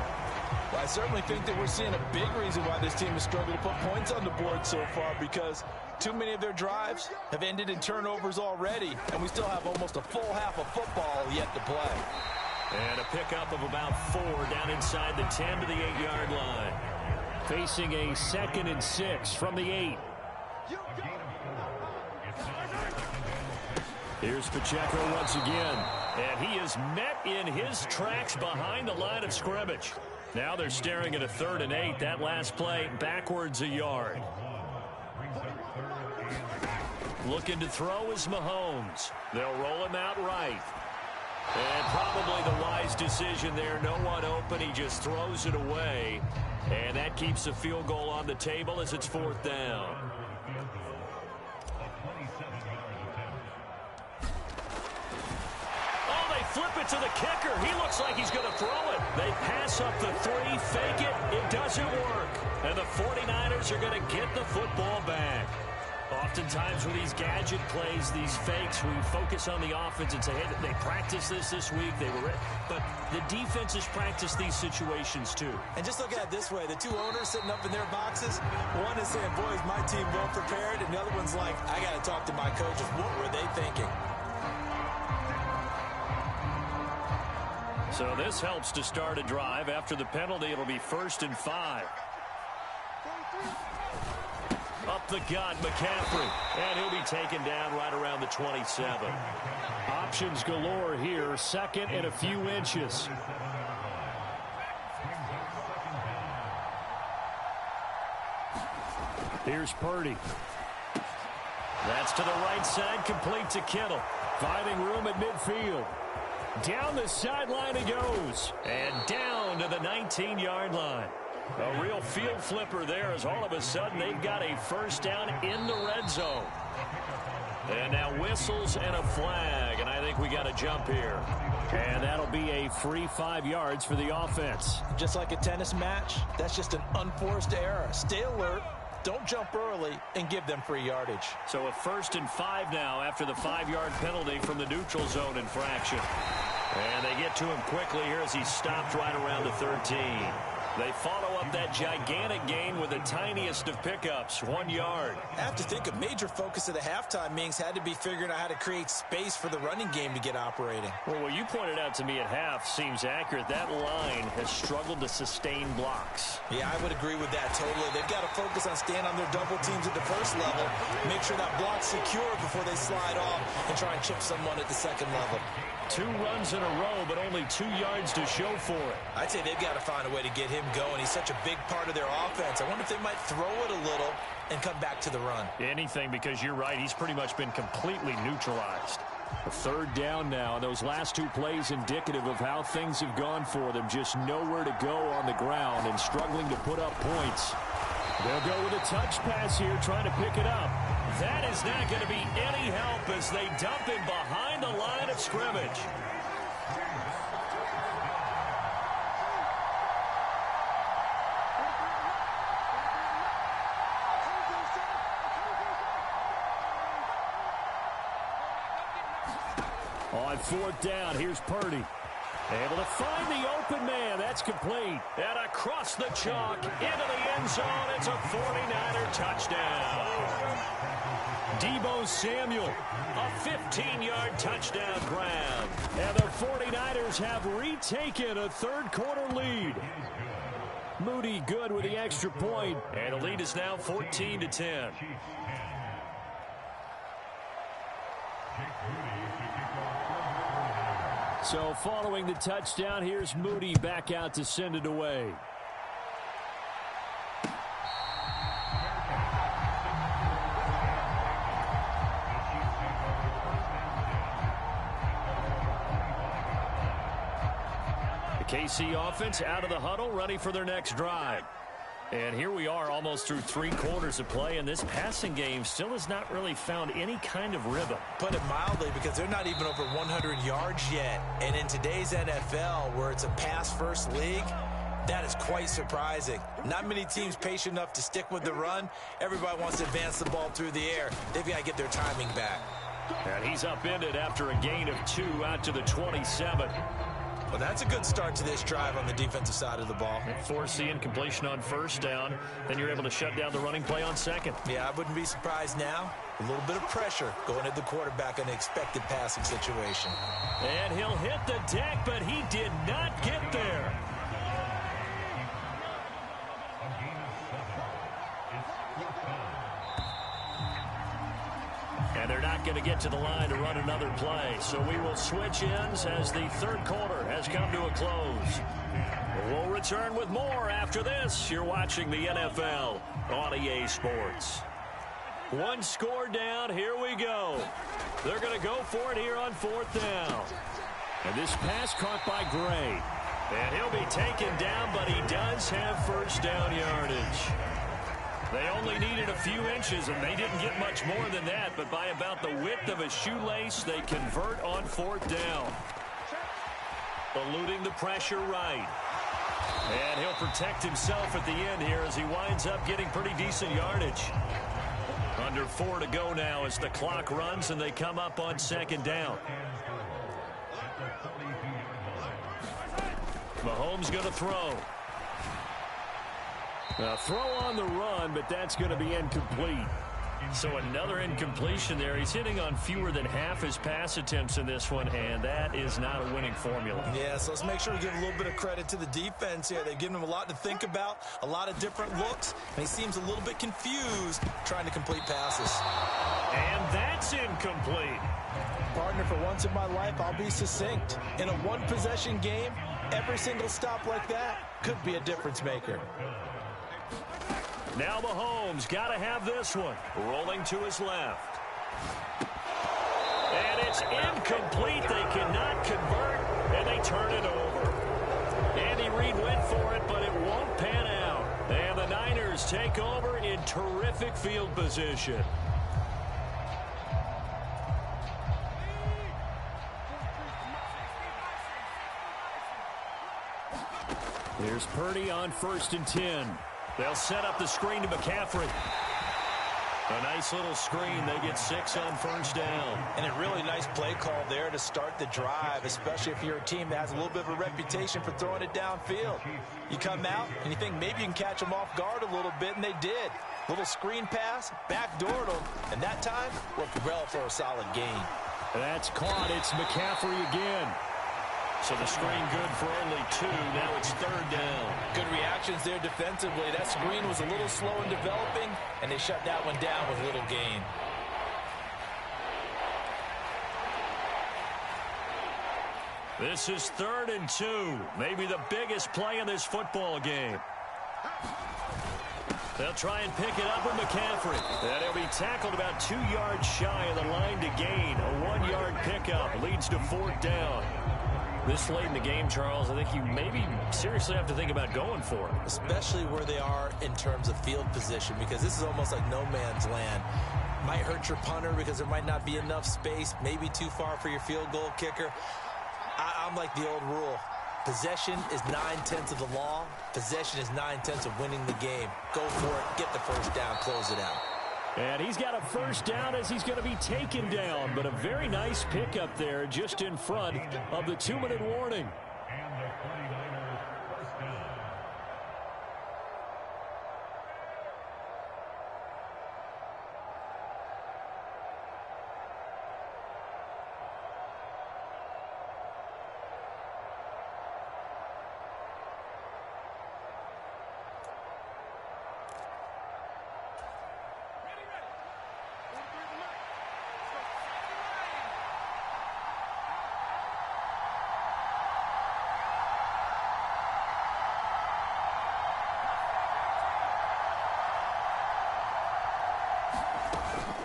Well, I certainly think that we're seeing a big reason why this team has struggled to put points on the board so far, because too many of their drives have ended in turnovers already, and we still have almost a full half of football yet to play. And a pickup of about 4 down inside the 10 to the 8-yard line. Facing a 2nd and 6 from the 8. Here's Pacheco once again. And he is met in his tracks behind the line of scrimmage. Now they're staring at a 3rd and 8. That last play backwards a yard. Looking to throw is Mahomes. They'll roll him out right. And probably the wise decision there. No one open. He just throws it away. And that keeps the field goal on the table as it's 4th down. Oh, they flip it to the kicker. He looks like he's going to throw it. They pass up the 3, fake it. It doesn't work. And the 49ers are going to get the football back. Oftentimes with these gadget plays, these fakes, we focus on the offense and say, hey, they practiced this week. They were ready. But the defenses practice these situations too. And just look at it this way. The two owners sitting up in their boxes, one is saying, boys, my team well prepared. And the other one's like, I got to talk to my coaches. What were they thinking? So this helps to start a drive. After the penalty, it'll be 1st and 5. Up the gut, McCaffrey. And he'll be taken down right around the 27. Options galore here. 2nd and a few inches. Here's Purdy. That's to the right side, complete to Kittle. Finding room at midfield. Down the sideline he goes. And down to the 19-yard line. A real field flipper there as all of a sudden they've got a 1st down in the red zone. And now whistles and a flag, and I think we got to jump here. And that'll be a free 5 yards for the offense. Just like a tennis match, that's just an unforced error. Stay alert, don't jump early, and give them free yardage. So a 1st and 5 now after the 5-yard penalty from the neutral zone infraction. And they get to him quickly here as he's stopped right around the 13. They follow up that gigantic gain with the tiniest of pickups, 1 yard. I have to think a major focus of the halftime meetings had to be figuring out how to create space for the running game to get operating. Well, what you pointed out to me at half seems accurate. That line has struggled to sustain blocks. Yeah, I would agree with that totally. They've got to focus on staying on their double teams at the first level, make sure that block's secure before they slide off and try and chip someone at the second level. 2 runs in a row, but only 2 yards to show for it. I'd say they've got to find a way to get him going. He's such a big part of their offense. I wonder if they might throw it a little and come back to the run. Anything, because you're right. He's pretty much been completely neutralized. A 3rd down now. Those last 2 plays indicative of how things have gone for them. Just nowhere to go on the ground and struggling to put up points. They'll go with a touch pass here, trying to pick it up. That is not going to be any help as they dump him behind the line of scrimmage. On fourth down, here's Purdy. Able to find the open man. That's complete. And across the chalk, into the end zone. It's a 49er touchdown. Deebo Samuel, a 15-yard touchdown grab. And the 49ers have retaken a third-quarter lead. Moody good with the extra point. And the lead is now 14-10. So following the touchdown, here's Moody back out to send it away. The KC offense out of the huddle, ready for their next drive. And here we are almost through 3 quarters of play, and this passing game still has not really found any kind of rhythm. Put it mildly, because they're not even over 100 yards yet. And in today's NFL, where it's a pass-first league, that is quite surprising. Not many teams patient enough to stick with the run. Everybody wants to advance the ball through the air. They've got to get their timing back. And he's upended after a gain of 2 out to the 27. Well, that's a good start to this drive on the defensive side of the ball. Force the incompletion on first down. Then you're able to shut down the running play on second. Yeah, I wouldn't be surprised now. A little bit of pressure going at the quarterback in an expected passing situation. And he'll hit the deck, but he did not get there. And they're not going to get to the line to run another play. So we will switch ends as the third quarter has come to a close. We'll return with more after this. You're watching the NFL on EA Sports. 1 score down. Here we go. They're going to go for it here on fourth down. And this pass caught by Gray. And he'll be taken down, but he does have first down yardage. They only needed a few inches, and they didn't get much more than that. But by about the width of a shoelace, they convert on fourth down. Eluding the pressure right. And he'll protect himself at the end here as he winds up getting pretty decent yardage. Under 4 to go now as the clock runs, and they come up on second down. Mahomes going to throw. Throw on the run, but that's going to be incomplete. So another incompletion there. He's hitting on fewer than half his pass attempts in this one, and that is not a winning formula. Yeah, so let's make sure we give a little bit of credit to the defense here. They've given him a lot to think about, a lot of different looks, and he seems a little bit confused trying to complete passes. And that's incomplete. Partner, for once in my life, I'll be succinct. In a one-possession game, every single stop like that could be a difference maker. Now Mahomes got to have this one. Rolling to his left. And it's incomplete. They cannot convert, and they turn it over. Andy Reid went for it, but it won't pan out. And the Niners take over in terrific field position. Here's Purdy on 1st and 10. They'll set up the screen to McCaffrey. A nice little screen. They get 6 on first down. And a really nice play call there to start the drive, especially if you're a team that has a little bit of a reputation for throwing it downfield. You come out and you think maybe you can catch them off guard a little bit, and they did. Little screen pass, backdoored them, and that time worked well for a solid gain. That's caught. It's McCaffrey again. So the screen good for only 2. Now it's third down. Good reactions there defensively. That screen was a little slow in developing, and they shut that one down with little gain. This is 3rd and 2. Maybe the biggest play in this football game. They'll try and pick it up with McCaffrey. And he'll be tackled about 2 yards shy of the line to gain. A 1-yard pickup leads to fourth down. This late in the game, Charles, I think you maybe seriously have to think about going for it. Especially where they are in terms of field position, because this is almost like no man's land. Might hurt your punter because there might not be enough space, maybe too far for your field goal kicker. I'm like the old rule. Possession is 9/10 of the law. Possession is 9/10 of winning the game. Go for it, get the first down, close it out. And he's got a first down as he's going to be taken down. But a very nice pickup there just in front of the 2-minute warning. And the 49ers first down.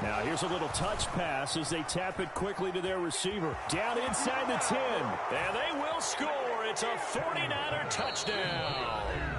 Now here's a little touch pass as they tap it quickly to their receiver. Down inside the 10. And they will score. It's a 49er touchdown.